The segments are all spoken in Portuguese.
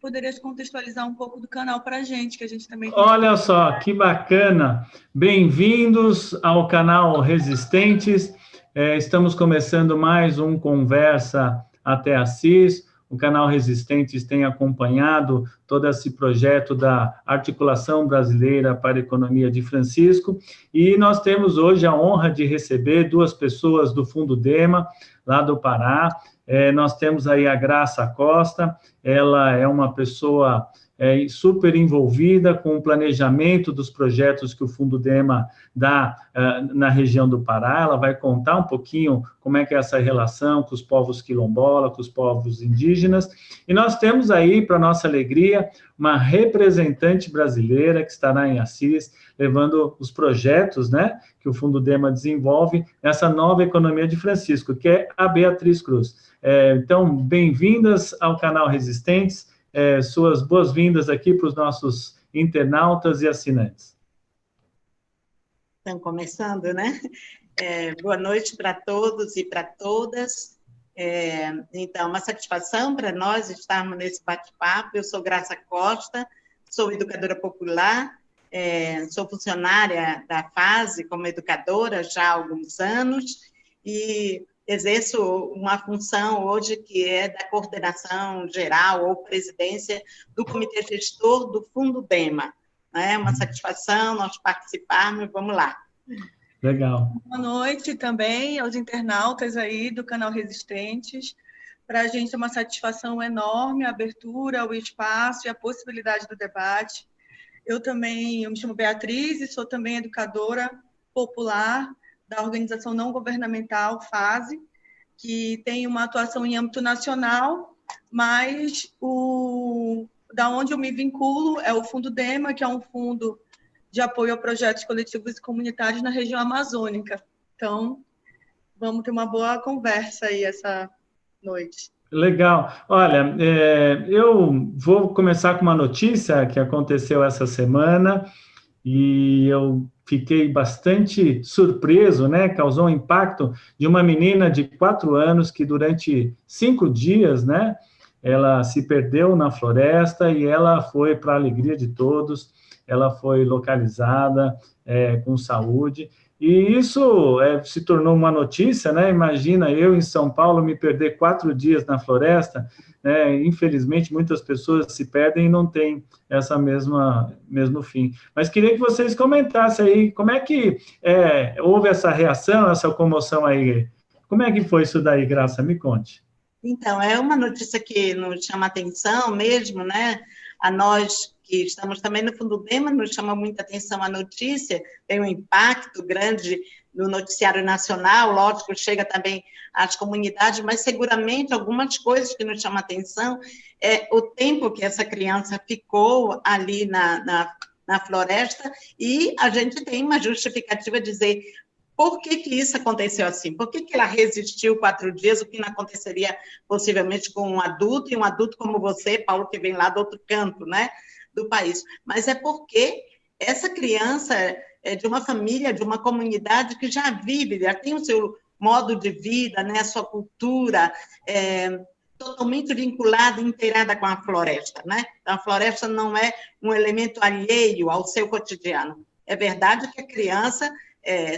poderias contextualizar um pouco do canal para a gente, que a gente também tem... Olha só, que bacana! Bem-vindos ao canal Resistentes. Estamos começando mais um Conversa até Assis. O canal Resistentes tem acompanhado todo esse projeto da Articulação Brasileira para a Economia de Francisco, e nós temos hoje a honra de receber duas pessoas do Fundo DEMA, lá do Pará. Nós temos aí a Graça Costa. Ela é uma pessoa super envolvida com o planejamento dos projetos que o Fundo DEMA dá na região do Pará. Ela vai contar um pouquinho como é que é essa relação com os povos quilombola, com os povos indígenas. E nós temos aí, para nossa alegria, uma representante brasileira que estará em Assis, levando os projetos, né, que o Fundo DEMA desenvolve nessa nova economia de Francisco, que é a Beatriz Cruz. Então, bem-vindas ao canal Resistentes. Suas boas-vindas aqui para os nossos internautas e assinantes. Estão começando, né? Boa noite para todos e para todas. Então, uma satisfação para nós estarmos nesse bate-papo. Eu sou Graça Costa, sou educadora popular, sou funcionária da FASE como educadora já há alguns anos e exerço uma função hoje que é da coordenação geral ou presidência do Comitê Gestor do Fundo DEMA. É uma satisfação nós participarmos, vamos lá. Legal. Boa noite também aos internautas aí do canal Resistentes. Para a gente é uma satisfação enorme a abertura, o espaço e a possibilidade do debate. Eu me chamo Beatriz e sou também educadora popular da organização não governamental FASE, que tem uma atuação em âmbito nacional, mas da onde eu me vinculo é o Fundo DEMA, que é um fundo de apoio a projetos coletivos e comunitários na região amazônica. Então, vamos ter uma boa conversa aí essa noite. Legal. Olha, eu vou começar com uma notícia que aconteceu essa semana, e eu fiquei bastante surpreso, né? Causou um impacto de uma menina de 4 anos que durante 5 dias, né? Ela se perdeu na floresta e ela foi, para a alegria de todos, ela foi localizada com saúde. E isso se tornou uma notícia, né? Imagina eu em São Paulo me perder 4 dias na floresta, né? Infelizmente muitas pessoas se perdem e não têm essa mesmo fim. Mas queria que vocês comentassem aí como é que houve essa reação, essa comoção aí. Como é que foi isso daí, Graça? Me conte. Então, é uma notícia que nos chama atenção mesmo, né? A nós que estamos também no Fundo DEMA, nos chama muita atenção a notícia, tem um impacto grande no noticiário nacional, lógico, chega também às comunidades, mas seguramente algumas coisas que nos chamam atenção é o tempo que essa criança ficou ali na floresta, e a gente tem uma justificativa de dizer por que isso aconteceu assim, por que ela resistiu 4 dias, o que não aconteceria possivelmente com um adulto, e um adulto como você, Paulo, que vem lá do outro canto, né, do país. Mas é porque essa criança é de uma família, de uma comunidade que já vive, já tem o seu modo de vida, né, a sua cultura, totalmente vinculada, inteirada com a floresta, né? Então, a floresta não é um elemento alheio ao seu cotidiano. É verdade que a criança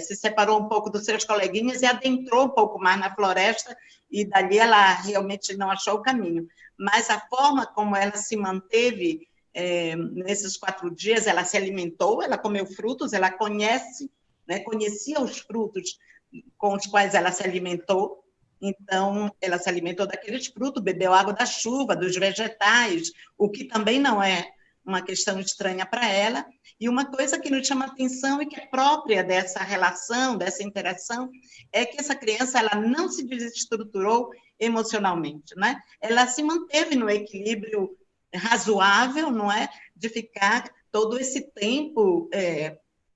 se separou um pouco dos seus coleguinhas e adentrou um pouco mais na floresta, e dali ela realmente não achou o caminho. Mas a forma como ela se manteve nesses 4 dias, ela se alimentou, ela comeu frutos, ela conhecia os frutos com os quais ela se alimentou, então ela se alimentou daqueles frutos, bebeu água da chuva, dos vegetais, o que também não é uma questão estranha para ela. E uma coisa que nos chama atenção e que é própria dessa relação, dessa interação, é que essa criança ela não se desestruturou emocionalmente, né? Ela se manteve no equilíbrio razoável, não é? De ficar todo esse tempo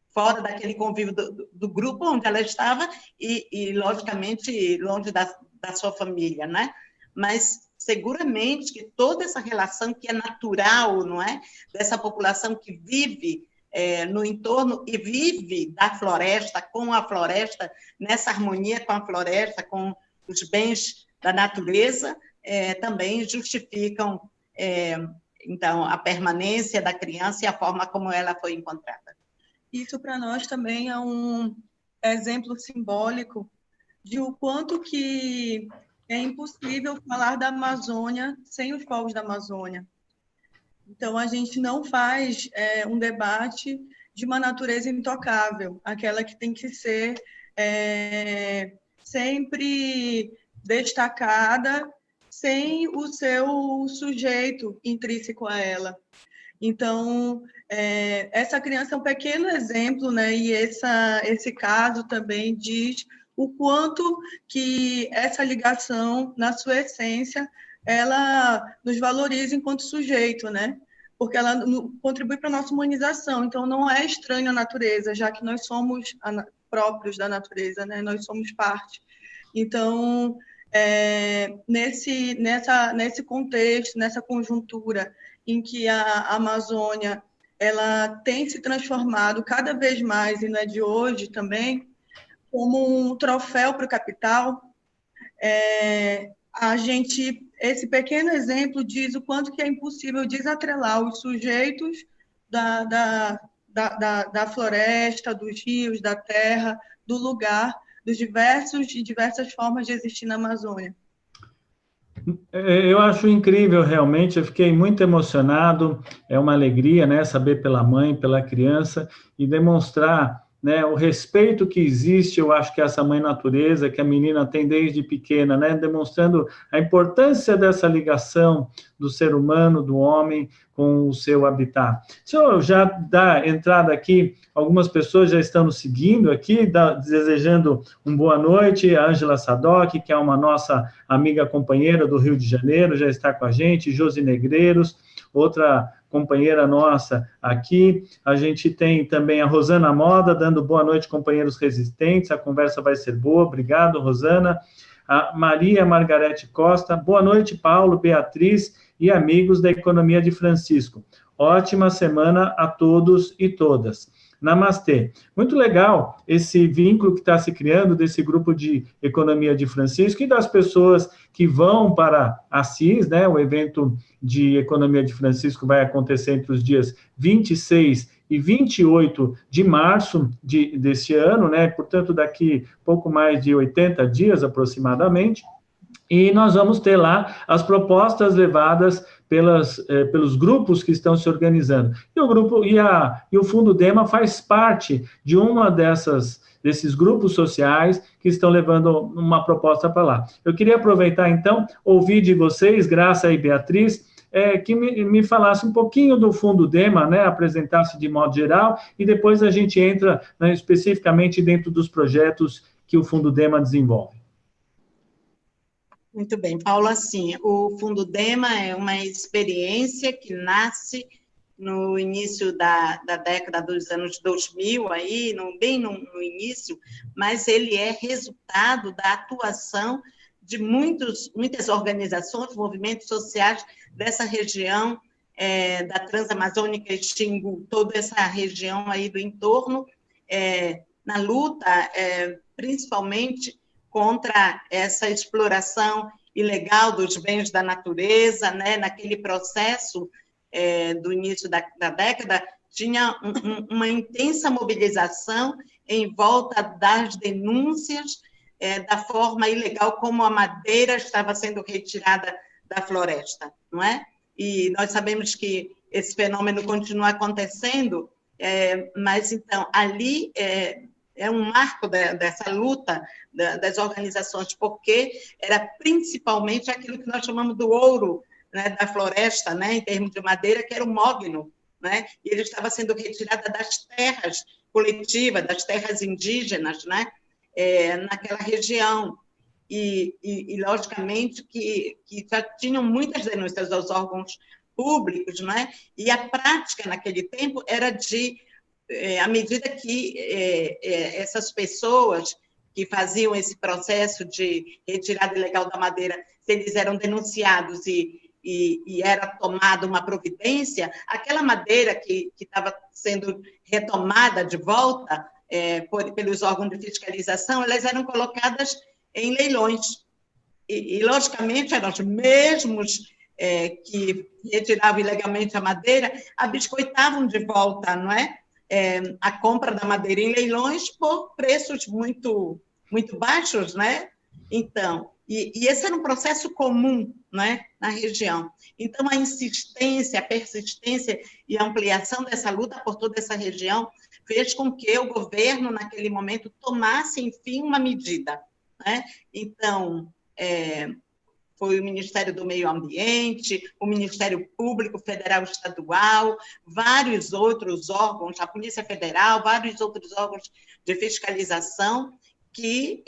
fora daquele convívio do grupo onde ela estava e logicamente, longe da sua família, né? Mas seguramente que toda essa relação que é natural, não é? Dessa população que vive no entorno e vive da floresta, com a floresta, nessa harmonia com a floresta, com os bens da natureza, também justificam então, a permanência da criança e a forma como ela foi encontrada. Isso para nós também é um exemplo simbólico de o quanto que é impossível falar da Amazônia sem os povos da Amazônia. Então, a gente não faz um debate de uma natureza intocável, aquela que tem que ser sempre destacada, sem o seu sujeito intrínseco a ela. Então, essa criança é um pequeno exemplo, né? E esse caso também diz o quanto que essa ligação, na sua essência, ela nos valoriza enquanto sujeito, né? Porque ela contribui para a nossa humanização. Então, não é estranho à natureza, já que nós somos próprios da natureza, né? Nós somos parte. Então, nesse contexto, nessa conjuntura em que a Amazônia ela tem se transformado cada vez mais, e não é de hoje também, como um troféu para o capital, esse pequeno exemplo diz o quanto que é impossível desatrelar os sujeitos da floresta, dos rios, da terra, do lugar, dos diversas formas de existir na Amazônia. Eu acho incrível, realmente, eu fiquei muito emocionado, é uma alegria, né, saber pela mãe, pela criança, e demonstrar, né, o respeito que existe, eu acho que essa mãe natureza, que a menina tem desde pequena, né, demonstrando a importância dessa ligação do ser humano, do homem, com o seu habitat. Se eu já dar entrada aqui, algumas pessoas já estão nos seguindo aqui, desejando uma boa noite, a Ângela Sadoc, que é uma nossa amiga companheira do Rio de Janeiro, já está com a gente, Josi Negreiros, outra companheira nossa aqui, a gente tem também a Rosana Moda, dando boa noite, companheiros resistentes, a conversa vai ser boa, obrigado, Rosana. A Maria Margarete Costa, boa noite, Paulo, Beatriz e amigos da Economia de Francisco. Ótima semana a todos e todas. Namastê. Muito legal esse vínculo que está se criando desse grupo de Economia de Francisco e das pessoas que vão para Assis, né? O evento de Economia de Francisco vai acontecer entre os dias 26 e 28 de março deste ano, né? Portanto, daqui pouco mais de 80 dias aproximadamente. E nós vamos ter lá as propostas levadas pelos grupos que estão se organizando. E o grupo e o Fundo Dema faz parte de uma desses grupos sociais que estão levando uma proposta para lá. Eu queria aproveitar, então, ouvir de vocês, Graça e Beatriz, que me falasse um pouquinho do Fundo Dema, né, apresentasse de modo geral, e depois a gente entra, né, especificamente dentro dos projetos que o Fundo Dema desenvolve. Muito bem, Paulo, assim, o Fundo Dema é uma experiência que nasce no início da década dos anos 2000, aí, bem no início, mas ele é resultado da atuação de muitas organizações, movimentos sociais dessa região da Transamazônica e Xingu, toda essa região aí do entorno, na luta, principalmente contra essa exploração ilegal dos bens da natureza, né? Naquele processo do início da década, tinha uma intensa mobilização em volta das denúncias da forma ilegal como a madeira estava sendo retirada da floresta, não é? E nós sabemos que esse fenômeno continua acontecendo, mas, então, ali é um marco dessa luta das organizações, porque era principalmente aquilo que nós chamamos do ouro, né, da floresta, né, em termos de madeira, que era o mogno, né, e ele estava sendo retirado das terras coletivas, das terras indígenas, né, naquela região. E logicamente, que já tinham muitas denúncias aos órgãos públicos, né, e a prática naquele tempo era à medida que essas pessoas que faziam esse processo de retirada ilegal da madeira, se eles eram denunciados e era tomada uma providência, aquela madeira que estava sendo retomada de volta pelos órgãos de fiscalização, elas eram colocadas em leilões. E logicamente, eram os mesmos que retiravam ilegalmente a madeira, abiscoitavam de volta, não é? A compra da madeira em leilões por preços muito, muito baixos, né? Então, e esse era um processo comum, né, na região. Então, a insistência, a persistência e a ampliação dessa luta por toda essa região fez com que o governo, naquele momento, tomasse, enfim, uma medida, né? Então, foi o Ministério do Meio Ambiente, o Ministério Público Federal e Estadual, vários outros órgãos, a Polícia Federal, vários outros órgãos de fiscalização que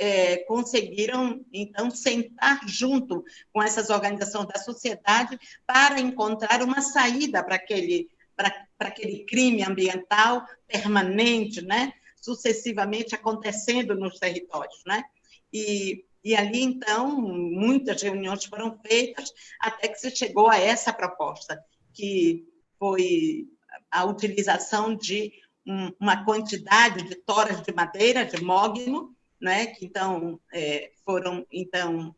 conseguiram, então, sentar junto com essas organizações da sociedade para encontrar uma saída para aquele crime ambiental permanente, né? Sucessivamente acontecendo nos territórios, né? E ali, então, muitas reuniões foram feitas até que se chegou a essa proposta, que foi a utilização de uma quantidade de toras de madeira, de mogno, né, que, então, foram, então,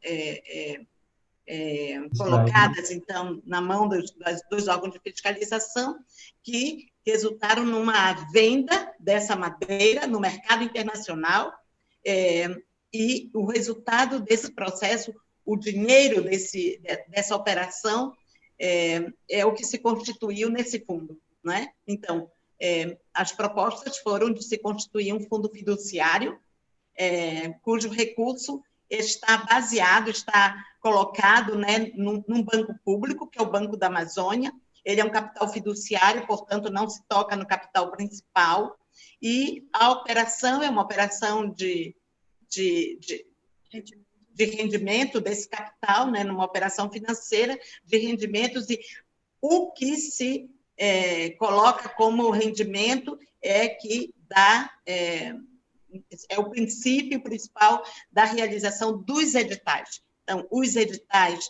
colocadas, então, na mão dos órgãos de fiscalização, que resultaram numa venda dessa madeira no mercado internacional, e o resultado desse processo, o dinheiro dessa operação, é o que se constituiu nesse fundo, né? Então, as propostas foram de se constituir um fundo fiduciário, cujo recurso está colocado, né, num banco público, que é o Banco da Amazônia. Ele é um capital fiduciário, portanto, não se toca no capital principal, e a operação é uma operação de rendimento desse capital, né, numa operação financeira de rendimentos, e o que se coloca como rendimento que dá, é o princípio principal da realização dos editais. Então, os editais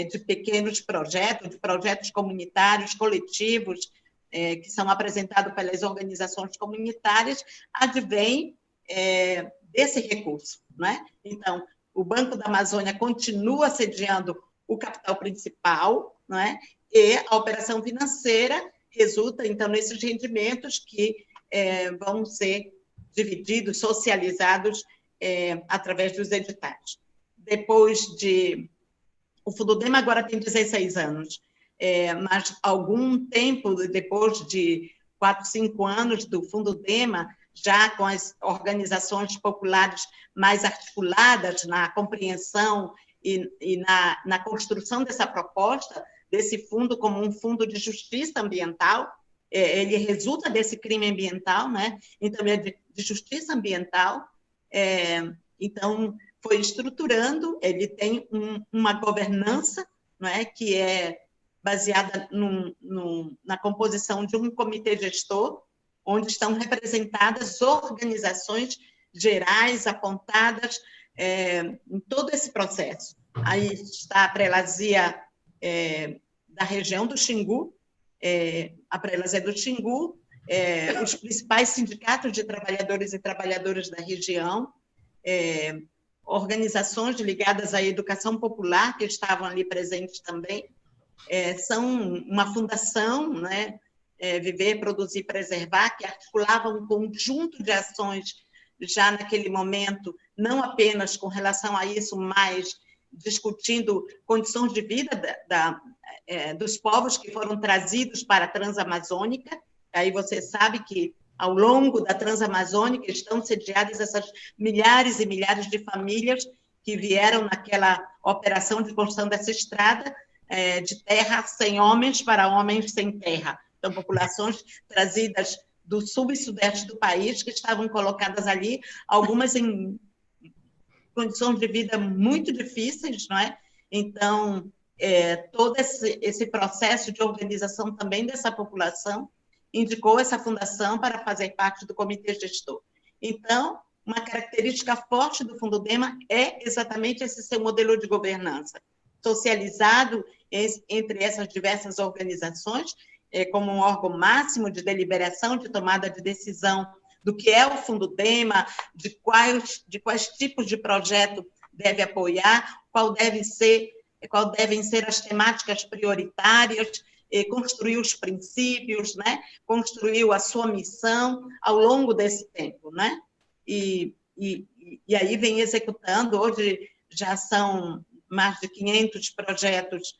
de pequenos projetos, de projetos comunitários, coletivos, que são apresentados pelas organizações comunitárias, advêm desse recurso, não é? Então, o Banco da Amazônia continua sediando o capital principal, não é? E a operação financeira resulta, então, nesses rendimentos que vão ser divididos, socializados através dos editais. O Fundudema agora tem 16 anos, mas algum tempo depois de 4, 5 anos do Fundudema, já com as organizações populares mais articuladas na compreensão e na construção dessa proposta, desse fundo como um fundo de justiça ambiental, ele resulta desse crime ambiental, né? Então, é de justiça ambiental, então, foi estruturando, ele tem uma governança, não é? Que é baseada na composição de um comitê gestor, onde estão representadas organizações gerais apontadas em todo esse processo. Aí está a prelazia da região do Xingu, a prelazia do Xingu, os principais sindicatos de trabalhadores e trabalhadoras da região, organizações ligadas à educação popular que estavam ali presentes também, são uma fundação, né, Viver, Produzir, Preservar, que articulava um conjunto de ações já naquele momento, não apenas com relação a isso, mas discutindo condições de vida dos povos que foram trazidos para a Transamazônica. Aí você sabe que, ao longo da Transamazônica, estão sediadas essas milhares e milhares de famílias que vieram naquela operação de construção dessa estrada, de terra sem homens para homens sem terra. Então, populações trazidas do sul e sudeste do país, que estavam colocadas ali, algumas em condições de vida muito difíceis, não é? Então, todo esse processo de organização também dessa população indicou essa fundação para fazer parte do comitê gestor. Então, uma característica forte do Fundudema é exatamente esse seu modelo de governança, socializado entre essas diversas organizações, como um órgão máximo de deliberação, de tomada de decisão do que é o Fundudema, de quais tipos de projeto deve apoiar, qual deve ser qual devem ser as temáticas prioritárias, construiu os princípios, né? Construiu a sua missão ao longo desse tempo, né? E aí vem executando. Hoje já são mais de 500 projetos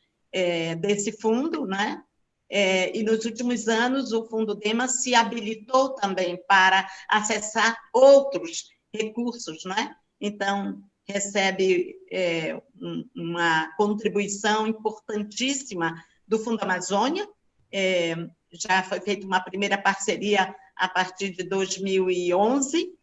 desse fundo, né? E nos últimos anos o Fundo DEMA se habilitou também para acessar outros recursos, né? Então, recebe uma contribuição importantíssima do Fundo Amazônia. Já foi feita uma primeira parceria a partir de 2011,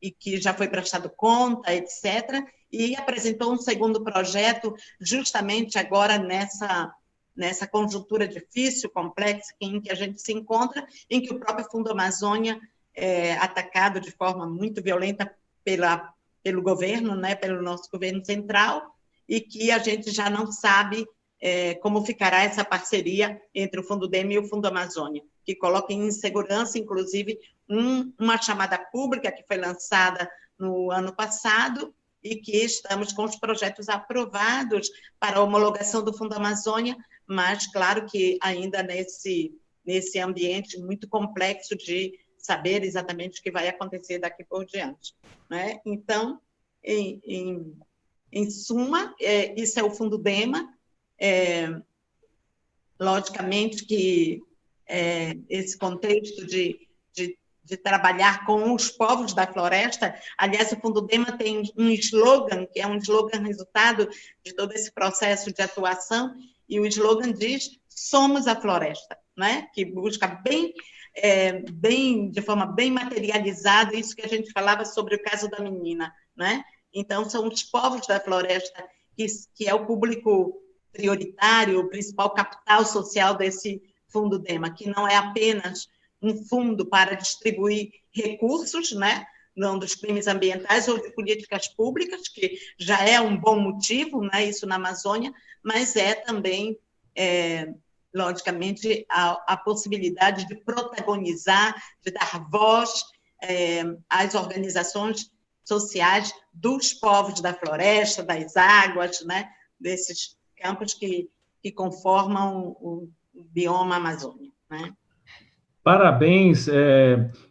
e que já foi prestado conta, etc., e apresentou um segundo projeto justamente agora nessa conjuntura difícil, complexa, em que a gente se encontra, em que o próprio Fundo Amazônia é atacado de forma muito violenta pelo governo, né, pelo nosso governo central, e que a gente já não sabe como ficará essa parceria entre o Fundo DEMA e o Fundo Amazônia, que coloca em insegurança, inclusive, uma chamada pública que foi lançada no ano passado, e que estamos com os projetos aprovados para a homologação do Fundo Amazônia, mas, claro que ainda nesse ambiente muito complexo de saber exatamente o que vai acontecer daqui por diante, né? Então, em suma, isso é o Fundo DEMA. Logicamente que esse contexto de trabalhar com os povos da floresta, aliás, o Fundo DEMA tem um slogan, que é um slogan resultado de todo esse processo de atuação, e o slogan diz: somos a floresta, né? Que busca de forma bem materializada isso que a gente falava sobre o caso da menina, né? Então, são os povos da floresta que é o público prioritário, o principal capital social desse Fundo DEMA, que não é apenas um fundo para distribuir recursos, né, não dos crimes ambientais ou de políticas públicas, que já é um bom motivo, né, isso na Amazônia, mas é também, logicamente, a possibilidade de protagonizar, de dar voz às organizações sociais dos povos da floresta, das águas, né, desses campos que conformam o bioma Amazônia, né? Parabéns,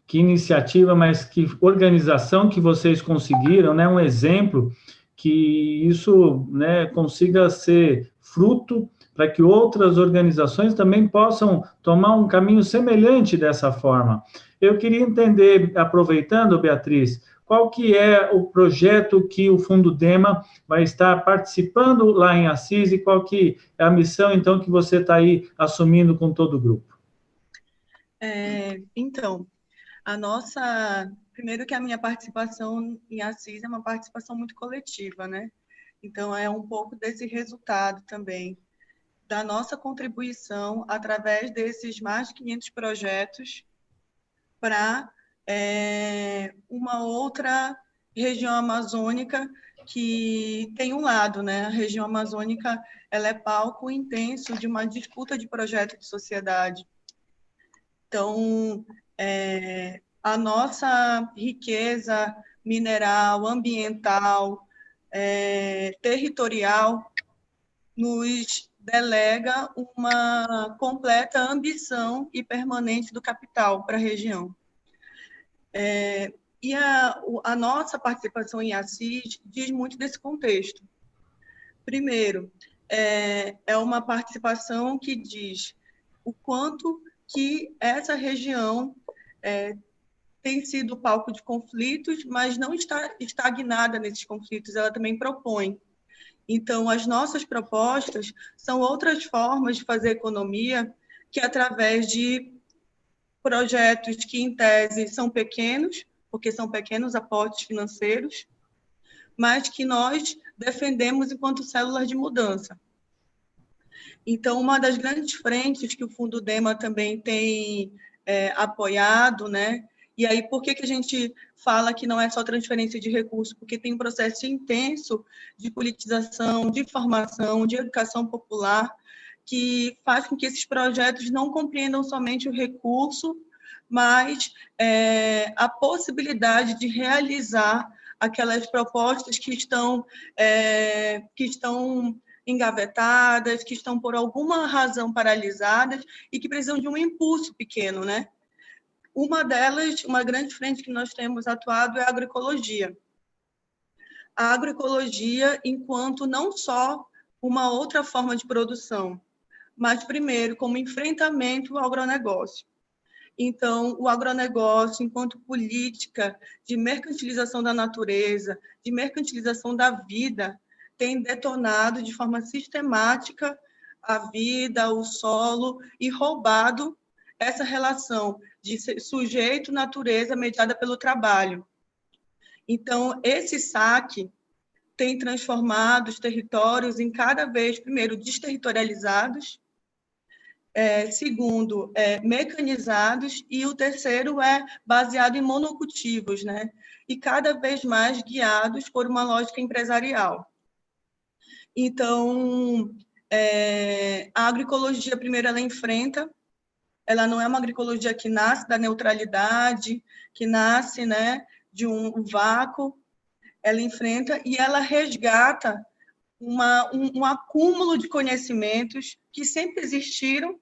que iniciativa, mas que organização que vocês conseguiram, né? Um exemplo que isso, né, consiga ser fruto para que outras organizações também possam tomar um caminho semelhante dessa forma. Eu queria entender, aproveitando, Beatriz, qual que é o projeto que o Fundo DEMA vai estar participando lá em Assis e qual que é a missão, então, que você está aí assumindo com todo o grupo? Então, primeiro que a minha participação em Assis é uma participação muito coletiva, né? Então, é um pouco desse resultado também, da nossa contribuição através desses mais de 500 projetos para uma outra região amazônica que tem um lado, né? A região amazônica, ela é palco intenso de uma disputa de projeto de sociedade. Então, a nossa riqueza mineral, ambiental, territorial, nos delega uma completa ambição e permanente do capital para a região. E a nossa participação em Assis diz muito desse contexto. Primeiro, é uma participação que diz o quanto que essa região tem sido palco de conflitos, mas não está estagnada nesses conflitos, ela também propõe. Então, as nossas propostas são outras formas de fazer economia que, através de projetos que, em tese, são pequenos, porque são pequenos aportes financeiros, mas que nós defendemos enquanto células de mudança. Então, uma das grandes frentes que o Fundo DEMA também tem apoiado, né? E aí, por que a gente fala que não é só transferência de recursos? Porque tem um processo intenso de politização, de formação, de educação popular, que faz com que esses projetos não compreendam somente o recurso, mas a possibilidade de realizar aquelas propostas que estão engavetadas, que estão por alguma razão paralisadas e que precisam de um impulso pequeno, né? Uma delas, uma grande frente que nós temos atuado é a agroecologia. A agroecologia enquanto não só uma outra forma de produção, mas, primeiro, como enfrentamento ao agronegócio. Então, o agronegócio, enquanto política de mercantilização da natureza, de mercantilização da vida, tem detonado de forma sistemática a vida, o solo, e roubado essa relação de sujeito-natureza mediada pelo trabalho. Então, esse saque tem transformado os territórios em cada vez, primeiro, desterritorializados, segundo, mecanizados, e o terceiro é baseado em monocultivos, né? E cada vez mais guiados por uma lógica empresarial. Então, a agroecologia, primeiro, ela enfrenta, ela não é uma agroecologia que nasce da neutralidade, que nasce, né, de um vácuo, ela enfrenta e ela resgata um acúmulo de conhecimentos que sempre existiram,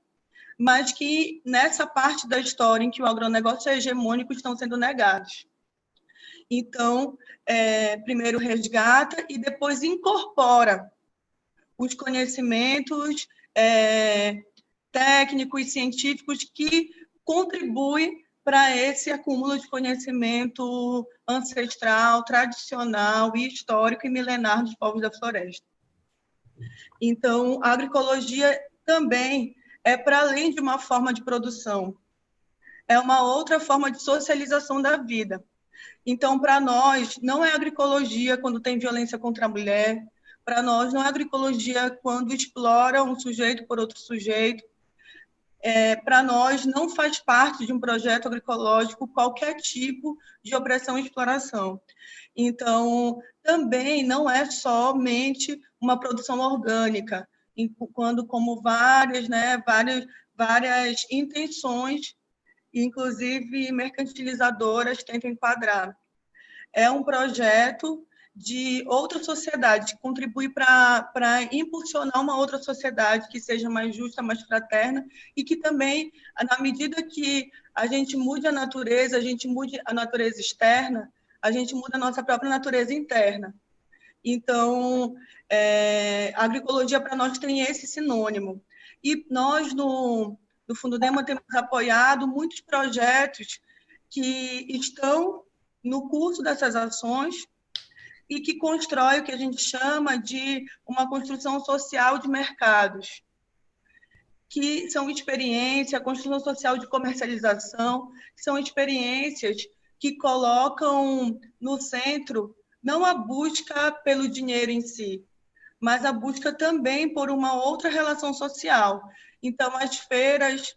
mas que nessa parte da história em que o agronegócio é hegemônico estão sendo negados. Então, primeiro resgata e depois incorpora os conhecimentos técnicos e científicos que contribuem para esse acúmulo de conhecimento ancestral, tradicional e histórico e milenar dos povos da floresta. Então, a agroecologia também é para além de uma forma de produção, é uma outra forma de socialização da vida. Então, para nós, não é agroecologia quando tem violência contra a mulher, para nós não é agroecologia quando explora um sujeito por outro sujeito, para nós não faz parte de um projeto agroecológico qualquer tipo de opressão e exploração. Então, também não é somente uma produção orgânica, quando como várias intenções, inclusive mercantilizadoras, tentam enquadrar. É um projeto de outra sociedade, que contribui para impulsionar uma outra sociedade que seja mais justa, mais fraterna, e que também, na medida que a gente mude a gente mude a natureza externa, a gente muda a nossa própria natureza interna. Então, a agroecologia para nós tem esse sinônimo. E nós, no Fundudema, temos apoiado muitos projetos que estão no curso dessas ações e que constrói o que a gente chama de uma construção social de mercados, que são experiências, a construção social de comercialização, que são experiências que colocam no centro não a busca pelo dinheiro em si, mas a busca também por uma outra relação social. Então, as feiras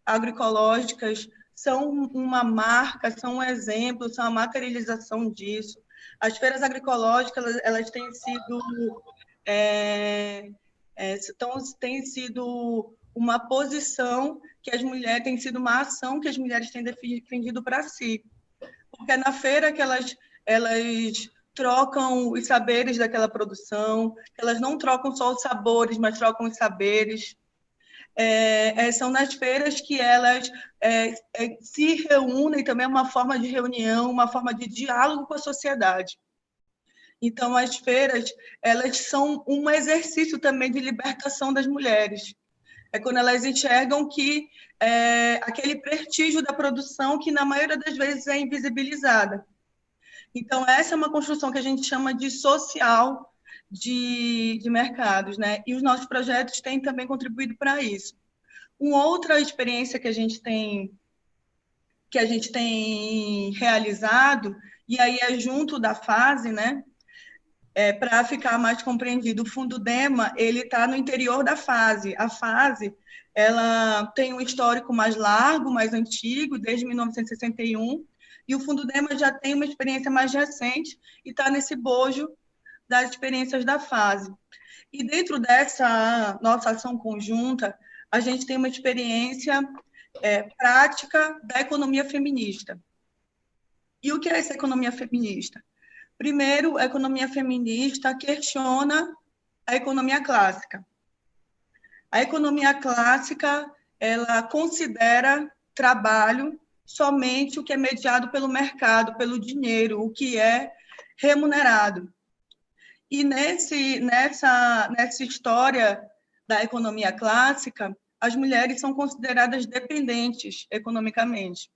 agroecológicas são uma marca, são um exemplo, são a materialização disso. As feiras agroecológicas, elas têm sido uma posição que as mulheres, tem sido uma ação que as mulheres têm defendido para si. Porque é na feira que elas trocam os saberes daquela produção, elas não trocam só os sabores, mas trocam os saberes. São nas feiras que elas se reúnem, também é uma forma de reunião, uma forma de diálogo com a sociedade. Então, as feiras, elas são um exercício também de libertação das mulheres. É quando elas enxergam que aquele prestígio da produção, que na maioria das vezes é invisibilizada. Então, essa é uma construção que a gente chama de social de mercados, né? E os nossos projetos têm também contribuído para isso. Uma outra experiência que a gente tem realizado, e aí é junto da fase, né? Para ficar mais compreendido, o Fundudema ele está no interior da fase. A fase ela tem um histórico mais largo, mais antigo, desde 1961, e o Fundudema já tem uma experiência mais recente e está nesse bojo das experiências da fase. E dentro dessa nossa ação conjunta, a gente tem uma experiência prática da economia feminista. E o que é essa economia feminista? Primeiro, a economia feminista questiona a economia clássica. A economia clássica, ela considera trabalho somente o que é mediado pelo mercado, pelo dinheiro, o que é remunerado. E nessa história da economia clássica, as mulheres são consideradas dependentes economicamente.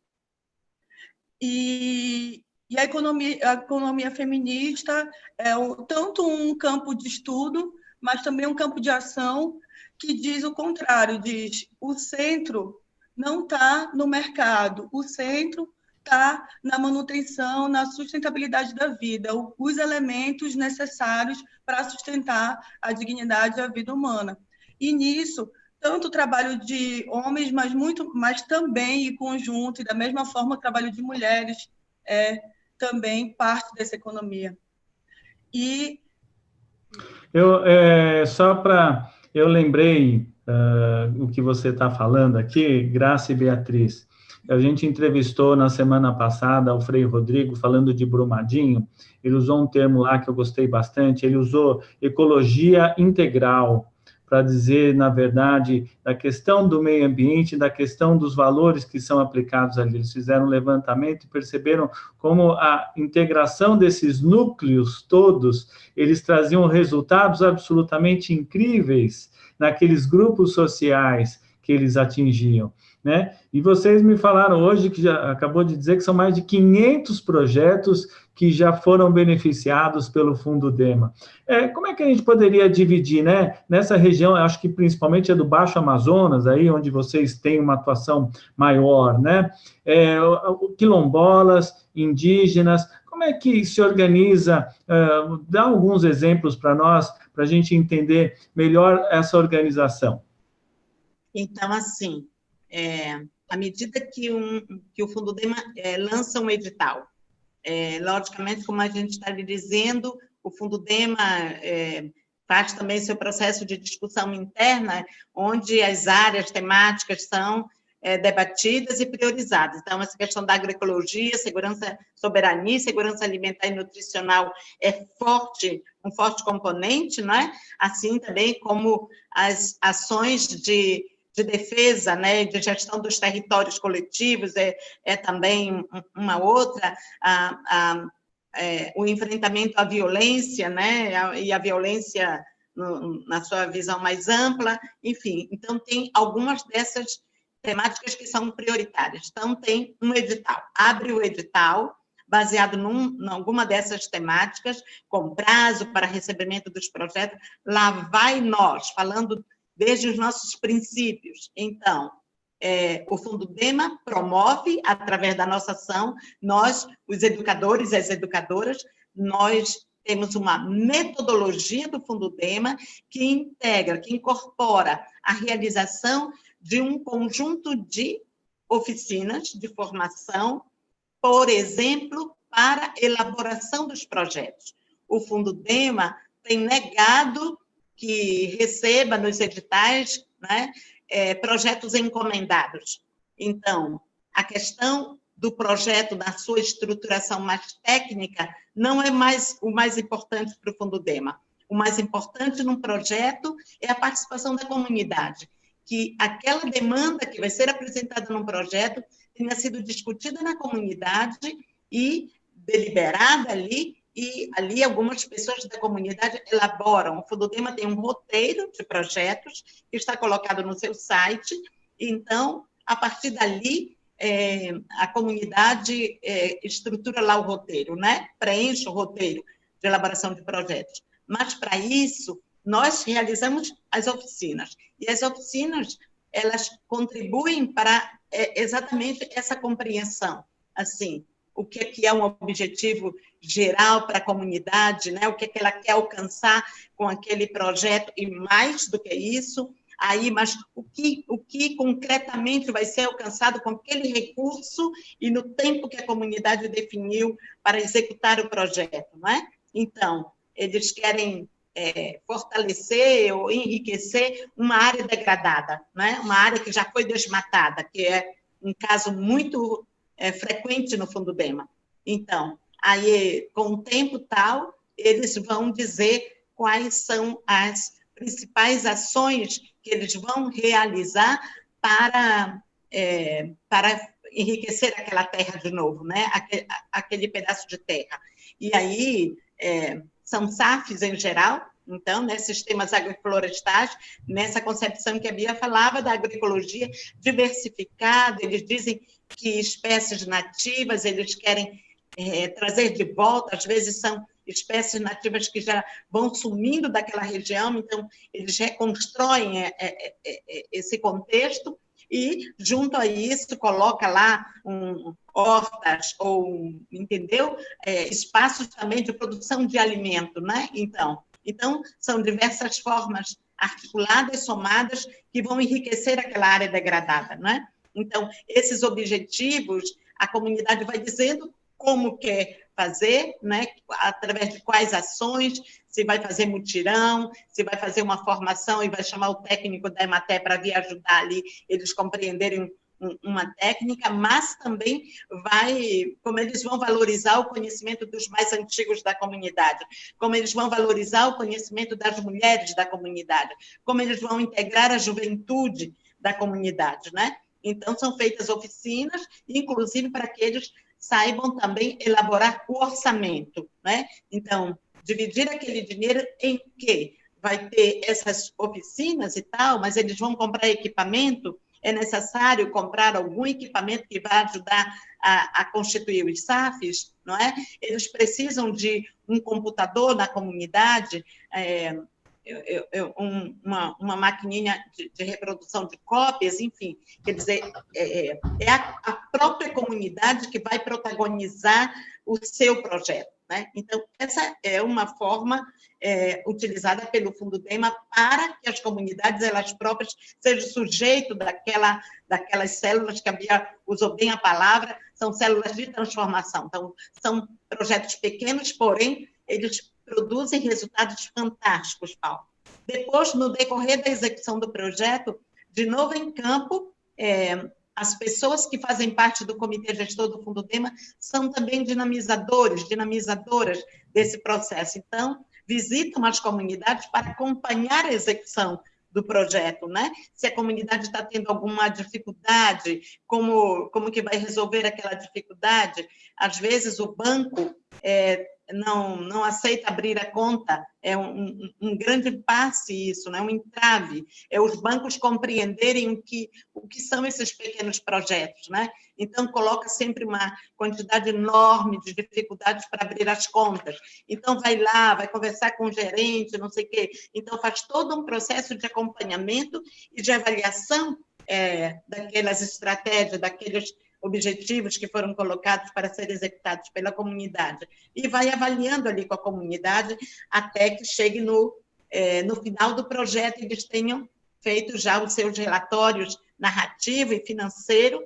E a economia feminista é tanto um campo de estudo, mas também um campo de ação que diz o contrário, diz o centro não está no mercado, o centro está na manutenção, na sustentabilidade da vida, os elementos necessários para sustentar a dignidade e a vida humana. E nisso, tanto o trabalho de homens, mas também em conjunto, e da mesma forma o trabalho de mulheres é também parte dessa economia. E eu lembrei o que você está falando aqui, Graça e Beatriz. A gente entrevistou na semana passada o Frei Rodrigo falando de Brumadinho. Ele usou um termo lá que eu gostei bastante. Ele usou ecologia integral, para dizer, na verdade, da questão do meio ambiente, da questão dos valores que são aplicados ali. Eles fizeram um levantamento e perceberam como a integração desses núcleos todos, eles traziam resultados absolutamente incríveis naqueles grupos sociais que eles atingiam, né? E vocês me falaram hoje, que já acabou de dizer que são mais de 500 projetos que já foram beneficiados pelo Fundo DEMA. Como é que a gente poderia dividir, né? Nessa região, acho que principalmente é do Baixo Amazonas, aí onde vocês têm uma atuação maior, né? Quilombolas, indígenas, como é que se organiza? Dá alguns exemplos para nós, para a gente entender melhor essa organização. Então, assim, à medida que o Fundo DEMA lança um edital, logicamente, como a gente está lhe dizendo, o Fundo DEMA faz também seu processo de discussão interna, onde as áreas temáticas são debatidas e priorizadas. Então, essa questão da agroecologia, segurança, soberania, segurança alimentar e nutricional é um forte componente, não é? Assim também como as ações de defesa, né, de gestão dos territórios coletivos, também uma outra, o enfrentamento à violência, né, e a violência na sua visão mais ampla, enfim. Então, tem algumas dessas temáticas que são prioritárias. Então, tem um edital. Abre o edital, baseado em alguma dessas temáticas, com prazo para recebimento dos projetos. Lá vai nós, falando desde os nossos princípios. Então, o Fundo DEMA promove, através da nossa ação, nós, os educadores e as educadoras, nós temos uma metodologia do Fundo DEMA que integra, que incorpora a realização de um conjunto de oficinas de formação, por exemplo, para elaboração dos projetos. O Fundo DEMA tem negado que receba nos editais, né, projetos encomendados. Então, a questão do projeto, na sua estruturação mais técnica, não é mais o mais importante para o Fundo DEMA. O mais importante num projeto é a participação da comunidade, que aquela demanda que vai ser apresentada num projeto tenha sido discutida na comunidade e deliberada ali, e ali algumas pessoas da comunidade elaboram. O Fundo DEMA tem um roteiro de projetos que está colocado no seu site, então, a partir dali, a comunidade estrutura lá o roteiro, né? Preenche o roteiro de elaboração de projetos. Mas, para isso, nós realizamos as oficinas. E as oficinas, elas contribuem para exatamente essa compreensão, assim, o que é um objetivo geral para a comunidade, né? O que ela quer alcançar com aquele projeto, e mais do que isso, aí, mas o que concretamente vai ser alcançado com aquele recurso e no tempo que a comunidade definiu para executar o projeto, não é? Então, eles querem fortalecer ou enriquecer uma área degradada, né? Uma área que já foi desmatada, que é um caso muito frequente no Fundo DEMA. Então, Aí, com o tempo tal, eles vão dizer quais são as principais ações que eles vão realizar para enriquecer aquela terra de novo, né? Aquele pedaço de terra. E aí, são SAFs em geral, então, né, sistemas agroflorestais, nessa concepção que a Bia falava da agroecologia diversificada, eles dizem que espécies nativas eles querem trazer de volta, às vezes são espécies nativas que já vão sumindo daquela região, então eles reconstroem esse contexto e, junto a isso, coloca lá hortas ou, entendeu? Espaços também de produção de alimento, né? Então, são diversas formas articuladas, somadas, que vão enriquecer aquela área degradada, né? Então, esses objetivos, a comunidade vai dizendo como quer fazer, né? Através de quais ações, se vai fazer mutirão, se vai fazer uma formação e vai chamar o técnico da Emater para vir ajudar ali, eles compreenderem uma técnica, mas também como eles vão valorizar o conhecimento dos mais antigos da comunidade, como eles vão valorizar o conhecimento das mulheres da comunidade, como eles vão integrar a juventude da comunidade, né? Então, são feitas oficinas, inclusive para que eles saibam também elaborar o orçamento, né? Então, dividir aquele dinheiro em que vai ter essas oficinas e tal, mas eles vão comprar equipamento, é necessário comprar algum equipamento que vai ajudar a constituir os SAFs, não é? Eles precisam de um computador na comunidade, uma maquininha de reprodução de cópias, enfim, quer dizer, é a própria comunidade que vai protagonizar o seu projeto, né? Então, essa é uma forma utilizada pelo Fundudema para que as comunidades, elas próprias, sejam sujeito daquelas células, que a Bia usou bem a palavra, são células de transformação. Então, são projetos pequenos, porém, eles produzem resultados fantásticos, Paulo. Depois, no decorrer da execução do projeto, de novo em campo, as pessoas que fazem parte do comitê gestor do Fundudema são também dinamizadoras desse processo. Então, visitam as comunidades para acompanhar a execução do projeto, né? Se a comunidade está tendo alguma dificuldade, como que vai resolver aquela dificuldade? Às vezes, o banco não aceita abrir a conta, é um grande impasse isso, né? Um entrave, os bancos compreenderem o que são esses pequenos projetos, né? Então, coloca sempre uma quantidade enorme de dificuldades para abrir as contas. Então, vai lá, vai conversar com o gerente, não sei o quê. Então, faz todo um processo de acompanhamento e de avaliação daquelas estratégias, daqueles objetivos que foram colocados para serem executados pela comunidade, e vai avaliando ali com a comunidade até que chegue no final do projeto e eles tenham feito já os seus relatórios narrativo e financeiro,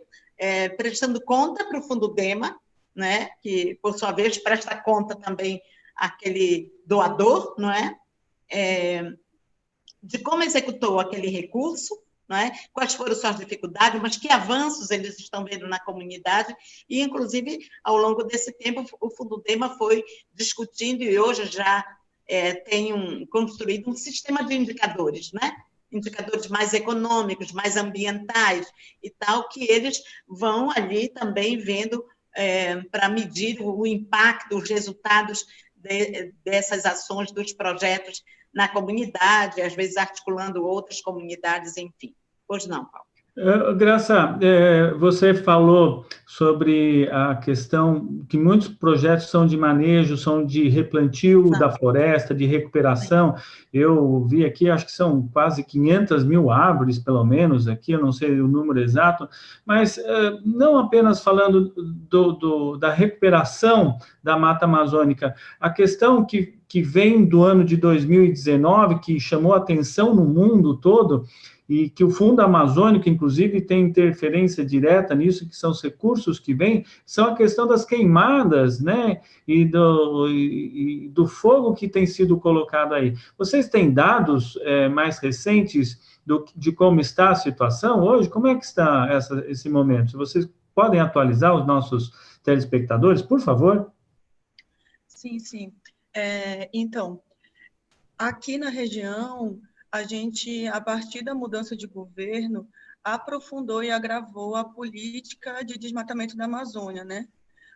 prestando conta para o Fundudema, né, que, por sua vez, presta conta também àquele doador, não é? De como executou aquele recurso, não é? Quais foram suas dificuldades, mas que avanços eles estão vendo na comunidade, e, inclusive, ao longo desse tempo, o Fundudema foi discutindo e hoje já tem construído um sistema de indicadores, né? Indicadores mais econômicos, mais ambientais e tal, que eles vão ali também vendo para medir o impacto, os resultados dessas ações, dos projetos na comunidade, às vezes articulando outras comunidades, enfim. Pois não, Paulo. Graça, você falou sobre a questão que muitos projetos são de manejo, são de replantio da floresta, de recuperação. Eu vi aqui, acho que são quase 500 mil árvores, pelo menos, aqui, eu não sei o número exato, mas não apenas falando da recuperação da Mata Amazônica, a questão que vem do ano de 2019, que chamou atenção no mundo todo, e que o Fundo Amazônico, inclusive, tem interferência direta nisso, que são os recursos que vêm, são a questão das queimadas, né, e do fogo que tem sido colocado aí. Vocês têm dados mais recentes de como está a situação hoje? Como é que está esse momento? Vocês podem atualizar os nossos telespectadores, por favor? Sim, sim. Então, aqui na região, a gente, a partir da mudança de governo, aprofundou e agravou a política de desmatamento da Amazônia, né?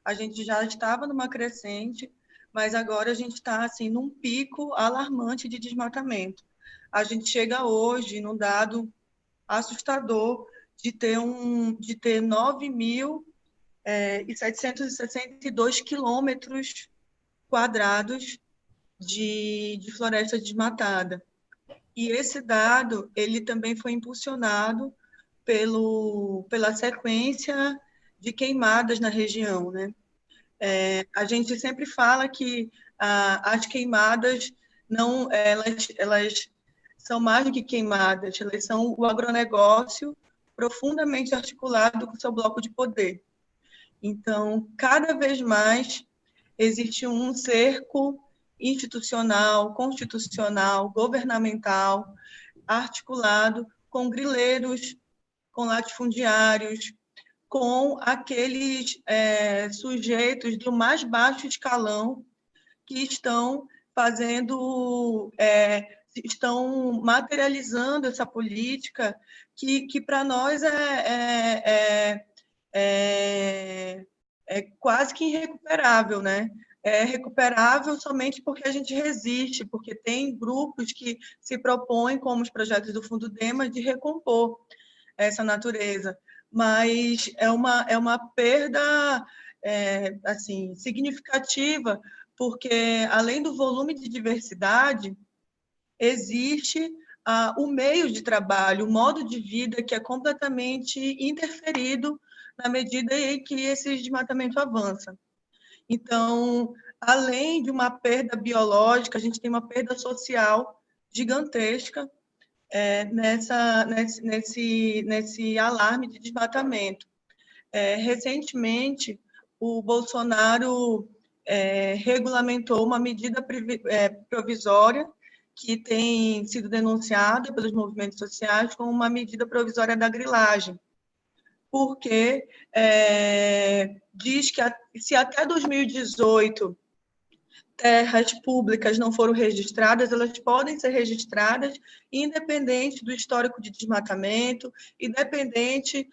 A gente já estava numa crescente, mas agora a gente está assim num pico alarmante de desmatamento. A gente chega hoje num dado assustador de ter 9.762 quilômetros quadrados de floresta desmatada. E esse dado ele também foi impulsionado pela sequência de queimadas na região, né? A gente sempre fala que as queimadas não, elas são mais do que queimadas, elas são o agronegócio profundamente articulado com o seu bloco de poder. Então, cada vez mais existe um cerco institucional, constitucional, governamental, articulado com grileiros, com latifundiários, com aqueles sujeitos do mais baixo escalão que estão estão materializando essa política que para nós é quase que irrecuperável, né? É recuperável somente porque a gente resiste, porque tem grupos que se propõem, como os projetos do Fundo DEMA, de recompor essa natureza. Mas é uma perda assim, significativa, porque, além do volume de diversidade, existe o meio de trabalho, o modo de vida que é completamente interferido na medida em que esse desmatamento avança. Então, além de uma perda biológica, a gente tem uma perda social gigantesca nesse alarme de desmatamento. Recentemente, o Bolsonaro regulamentou uma medida provisória que tem sido denunciada pelos movimentos sociais como uma medida provisória da grilagem, porque diz que se até 2018 terras públicas não foram registradas, elas podem ser registradas independente do histórico de desmatamento, independente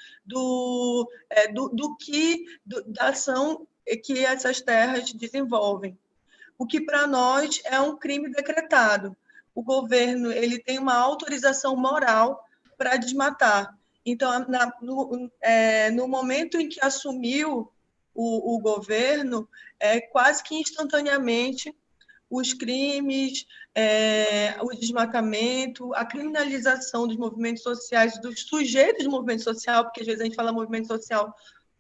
da ação que essas terras desenvolvem. O que para nós é um crime decretado. O governo ele tem uma autorização moral para desmatar. Então, no momento em que assumiu o governo, quase que instantaneamente, os crimes, o desmatamento, a criminalização dos movimentos sociais, dos sujeitos do movimento social, porque às vezes a gente fala movimento social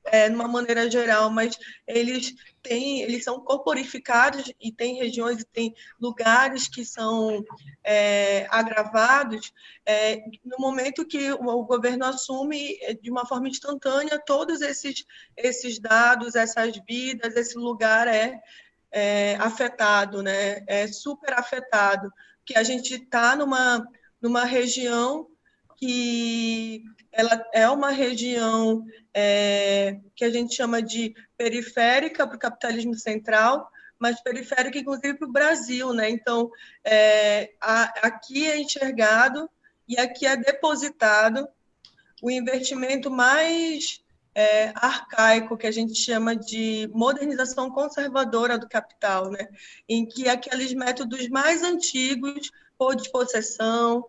de uma maneira geral, mas eles são corporificados e tem regiões e tem lugares que são agravados. No momento que o governo assume de uma forma instantânea todos esses dados, essas vidas, esse lugar afetado, né? É super afetado, porque a gente está numa região que ela é uma região que a gente chama de periférica para o capitalismo central, mas periférica, inclusive, para o Brasil, né? Então, aqui é enxergado e aqui é depositado o investimento mais arcaico, que a gente chama de modernização conservadora do capital, né? Em que aqueles métodos mais antigos, por despossessão,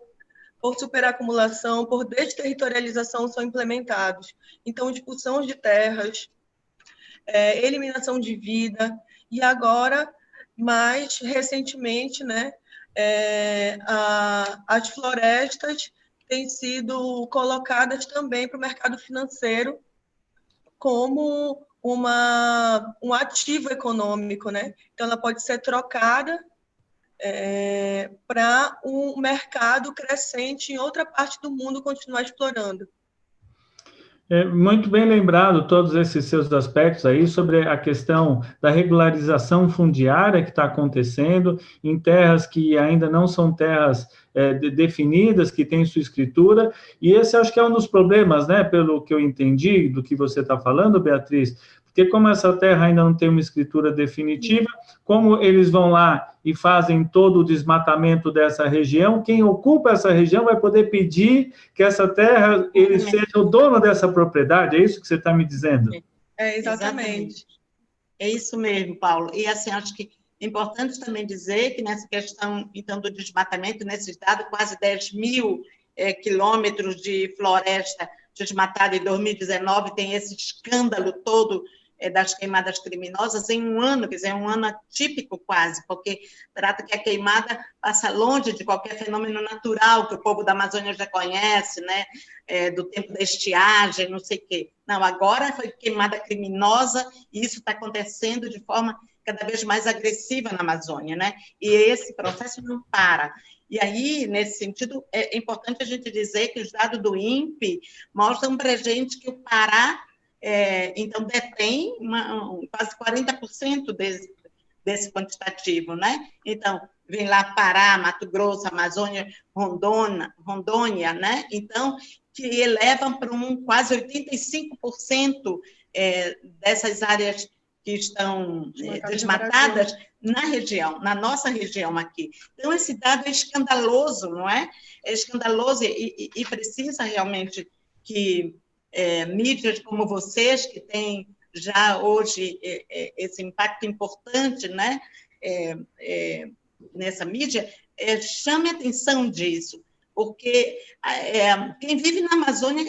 por superacumulação, por desterritorialização, são implementados. Então, expulsão de terras, eliminação de vida, e agora, mais recentemente, né, as florestas têm sido colocadas também para o mercado financeiro como um ativo econômico, né? Então, ela pode ser trocada para um mercado crescente em outra parte do mundo continuar explorando. Muito bem lembrado todos esses seus aspectos aí sobre a questão da regularização fundiária que está acontecendo em terras que ainda não são terras definidas, que têm sua escritura, e esse acho que é um dos problemas, né, pelo que eu entendi do que você está falando, Beatriz, Porque como essa terra ainda não tem uma escritura definitiva, como eles vão lá e fazem todo o desmatamento dessa região, quem ocupa essa região vai poder pedir que essa terra, ele seja o dono dessa propriedade, é isso que você está me dizendo? Exatamente. É isso mesmo, Paulo. E assim, acho que é importante também dizer que nessa questão, então, do desmatamento, nesses dados, quase 10 mil quilômetros de floresta desmatada em 2019, tem esse escândalo todo das queimadas criminosas em um ano, quer dizer, um ano atípico quase, porque trata que a queimada passa longe de qualquer fenômeno natural que o povo da Amazônia já conhece, né? Do tempo da estiagem, não sei o quê. Não, agora foi queimada criminosa e isso está acontecendo de forma cada vez mais agressiva na Amazônia, né? E esse processo não para. E aí, nesse sentido, é importante a gente dizer que os dados do INPE mostram para a gente que o Pará, então, detém quase 40% desse quantitativo, né? Então, vem lá Pará, Mato Grosso, Amazônia, Rondônia, né? Então, que elevam para quase 85% dessas áreas que estão desmatadas na região, na nossa região aqui. Então, esse dado é escandaloso, não é? É escandaloso e precisa realmente que mídias como vocês, que têm já hoje esse impacto importante, né? Nessa mídia, chame atenção disso, porque quem vive na Amazônia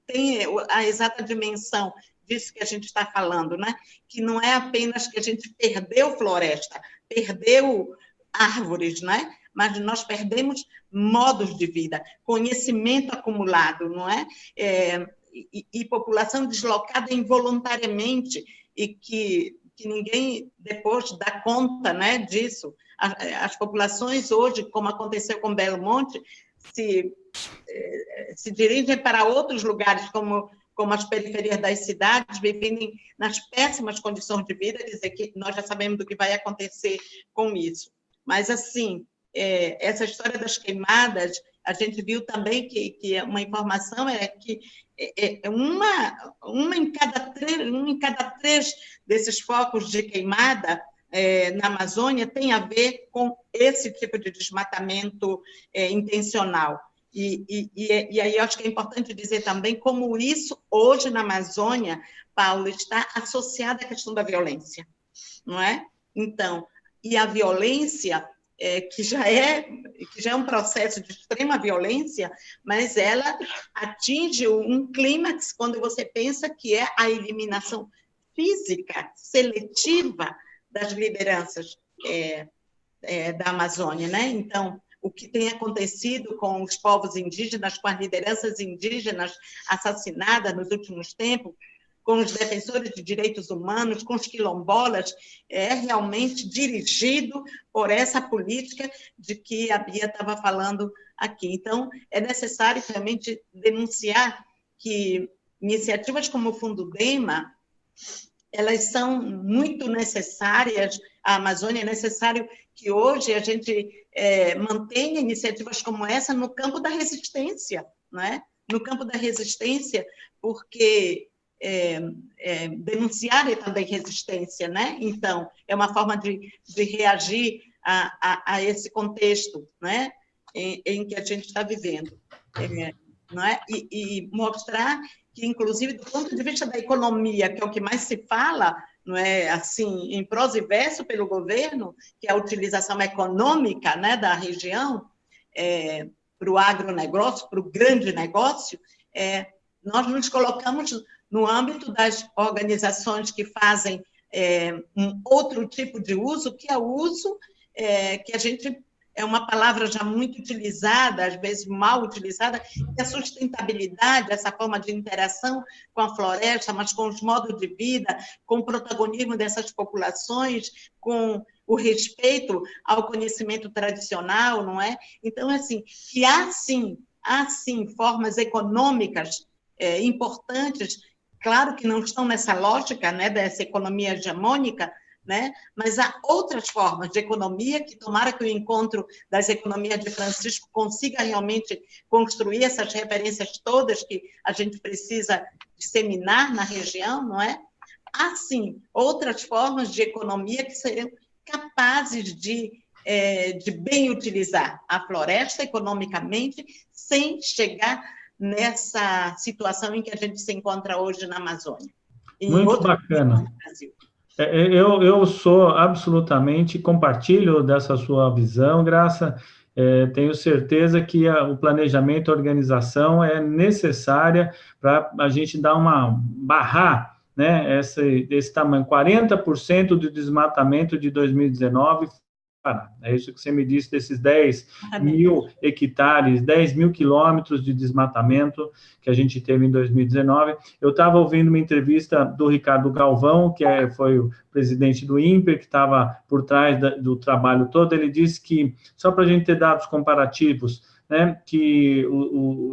tem a exata dimensão disso que a gente está falando, né? Que não é apenas que a gente perdeu floresta, perdeu árvores, né? Mas nós perdemos modos de vida, conhecimento acumulado, não é? E população deslocada involuntariamente e que ninguém depois dá conta, né, disso. As populações hoje, como aconteceu com Belo Monte, se dirigem para outros lugares, como as periferias das cidades, vivendo nas péssimas condições de vida, quer dizer que nós já sabemos do que vai acontecer com isso. Mas, assim, essa história das queimadas, a gente viu também que uma informação é que um em cada três desses focos de queimada na Amazônia tem a ver com esse tipo de desmatamento intencional. E aí eu acho que é importante dizer também como isso, hoje na Amazônia, Paulo, está associado à questão da violência, não é? Então, e a violência, que já é um processo de extrema violência, mas ela atinge um clímax quando você pensa que é a eliminação física, seletiva das lideranças da Amazônia, né? Então, o que tem acontecido com os povos indígenas, com as lideranças indígenas assassinadas nos últimos tempos, com os defensores de direitos humanos, com os quilombolas, é realmente dirigido por essa política de que a Bia estava falando aqui. Então, é necessário realmente denunciar que iniciativas como o Fundo DEMA, elas são muito necessárias. A Amazônia é necessário que hoje a gente mantenha iniciativas como essa no campo da resistência, né? No campo da resistência, porque denunciar é também resistência, né? Então, é uma forma de reagir a esse contexto, né? Em que a gente está vivendo, não é? E mostrar que, inclusive, do ponto de vista da economia, que é o que mais se fala, não é, assim, em prosa e verso pelo governo, que é a utilização econômica, né, da região para o agronegócio, para o grande negócio, nós nos colocamos no âmbito das organizações que fazem um outro tipo de uso, que é o uso que a gente... É uma palavra já muito utilizada, às vezes mal utilizada, que é a sustentabilidade, essa forma de interação com a floresta, mas com os modos de vida, com o protagonismo dessas populações, com o respeito ao conhecimento tradicional, não é? Então, assim, que há sim formas econômicas importantes, claro que não estão nessa lógica, né, dessa economia hegemônica, né? Mas há outras formas de economia que tomara que o encontro das economias de Francisco consiga realmente construir essas referências todas que a gente precisa disseminar na região, não é? há, sim, outras formas de economia que seriam capazes de bem utilizar a floresta economicamente, sem chegar nessa situação em que a gente se encontra hoje na Amazônia. Muito bacana. Eu sou absolutamente, compartilho dessa sua visão, Graça. Tenho certeza que o planejamento, a organização é necessária para a gente barrar, né, esse tamanho. 40% do desmatamento de 2019. É isso que você me disse, desses 10 mil hectares, 10 mil quilômetros de desmatamento que a gente teve em 2019. Eu estava ouvindo uma entrevista do Ricardo Galvão, que foi o presidente do INPE, que estava por trás do trabalho todo. Ele disse que, só para a gente ter dados comparativos, né, que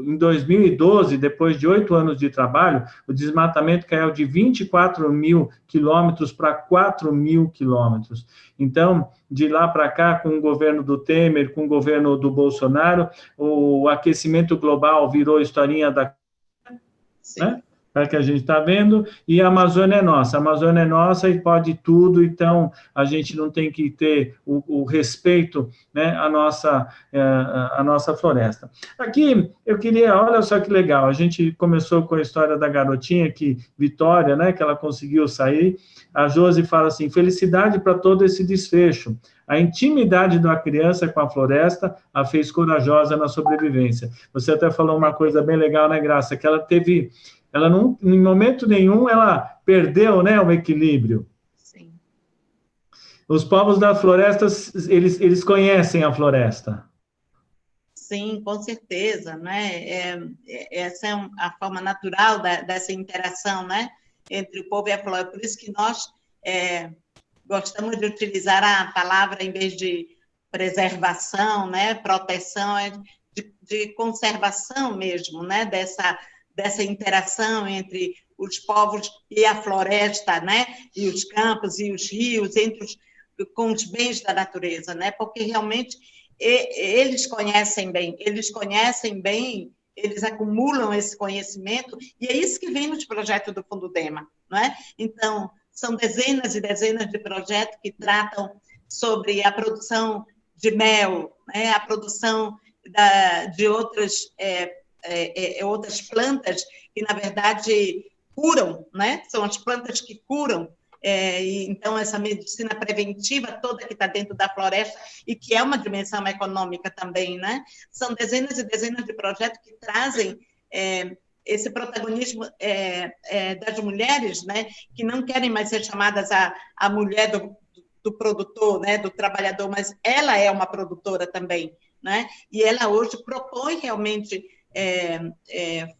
em 2012, depois de 8 anos de trabalho, o desmatamento caiu de 24 mil quilômetros para 4 mil quilômetros. Então, de lá para cá, com o governo do Temer, com o governo do Bolsonaro, o aquecimento global virou historinha da... Né? É que a gente está vendo, e a Amazônia é nossa e pode tudo, então a gente não tem que ter o respeito, né, à nossa floresta. Aqui, eu queria, olha só que legal, a gente começou com a história da garotinha, Vitória, né, que ela conseguiu sair. A Josi fala assim, felicidade para todo esse desfecho. A intimidade de uma criança com a floresta a fez corajosa na sobrevivência. Você até falou uma coisa bem legal, né, Graça, que ela não, em momento nenhum, ela perdeu, né, o equilíbrio. Sim. Os povos da floresta, eles conhecem a floresta. Sim, com certeza, né? Essa é a forma natural dessa interação, né, entre o povo e a floresta. Por isso que nós gostamos de utilizar a palavra, em vez de preservação, né, proteção, de conservação mesmo, né, dessa interação entre os povos e a floresta, né, e os campos e os rios, com os bens da natureza, né, porque realmente eles conhecem bem, eles acumulam esse conhecimento, e é isso que vem nos projetos do Fundudema, não é? Então, são dezenas e dezenas de projetos que tratam sobre a produção de mel, né, a produção de outras plantas que, na verdade, curam, né? São as plantas que curam. Então, essa medicina preventiva toda que está dentro da floresta e que é uma dimensão econômica também, né? São dezenas e dezenas de projetos que trazem esse protagonismo das mulheres, né? Que não querem mais ser chamadas a mulher do produtor, né? Do trabalhador, mas ela é uma produtora também, né? E ela hoje propõe realmente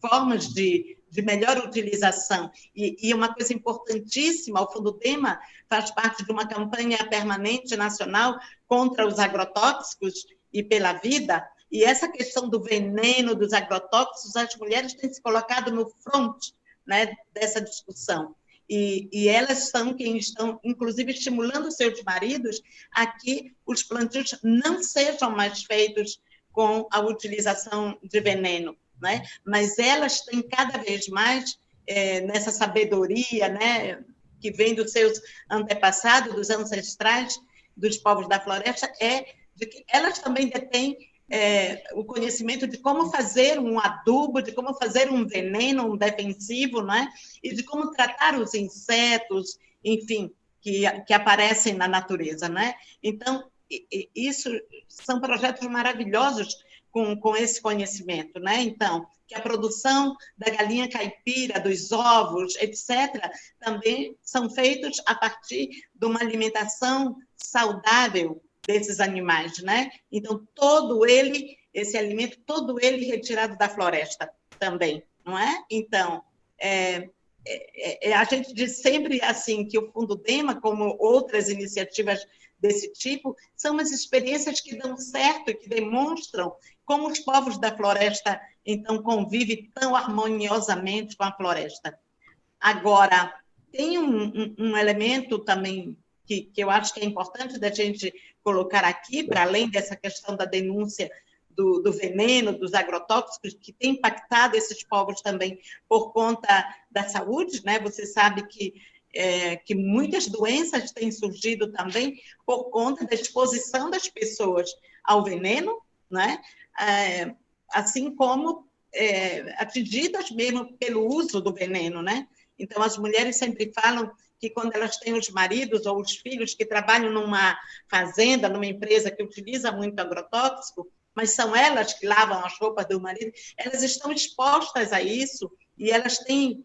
formas de melhor utilização. E uma coisa importantíssima, o Fundudema faz parte de uma campanha permanente nacional contra os agrotóxicos e pela vida, e essa questão do veneno, dos agrotóxicos, as mulheres têm se colocado no front, né, dessa discussão. E elas são quem estão, inclusive, estimulando seus maridos a que os plantios não sejam mais feitos com a utilização de veneno, né? Mas elas têm cada vez mais, nessa sabedoria, né, que vem dos seus antepassados, dos ancestrais, dos povos da floresta, de que elas também detêm o conhecimento de como fazer um adubo, de como fazer um veneno, um defensivo, né? E de como tratar os insetos, enfim, que aparecem na natureza, né? Então, isso são projetos maravilhosos com esse conhecimento, né? Então, que a produção da galinha caipira, dos ovos, etc., também são feitos a partir de uma alimentação saudável desses animais, né? Então, esse alimento, todo ele retirado da floresta também, não é? Então, a gente diz sempre assim que o Fundudema, como outras iniciativas desse tipo, são umas experiências que dão certo e que demonstram como os povos da floresta, então, convivem tão harmoniosamente com a floresta. Agora, tem um elemento também que eu acho que é importante da gente colocar aqui, para além dessa questão da denúncia do veneno, dos agrotóxicos, que tem impactado esses povos também por conta da saúde, né? Você sabe que que muitas doenças têm surgido também por conta da exposição das pessoas ao veneno, né? Assim como atingidas mesmo pelo uso do veneno, né? Então, as mulheres sempre falam que quando elas têm os maridos ou os filhos que trabalham numa fazenda, numa empresa que utiliza muito agrotóxico, mas são elas que lavam as roupas do marido, elas estão expostas a isso e elas têm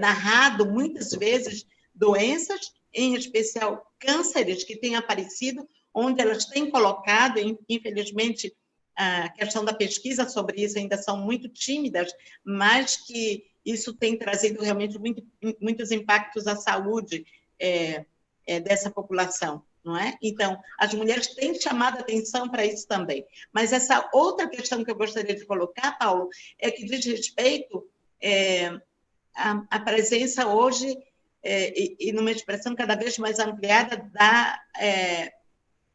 narrado muitas vezes doenças, em especial cânceres que têm aparecido, onde elas têm colocado, infelizmente, a questão da pesquisa sobre isso ainda são muito tímidas, mas que isso tem trazido realmente muitos impactos à saúde dessa população, não é? Então, as mulheres têm chamado a atenção para isso também. Mas essa outra questão que eu gostaria de colocar, Paulo, é que diz respeito à presença hoje, e numa expressão cada vez mais ampliada,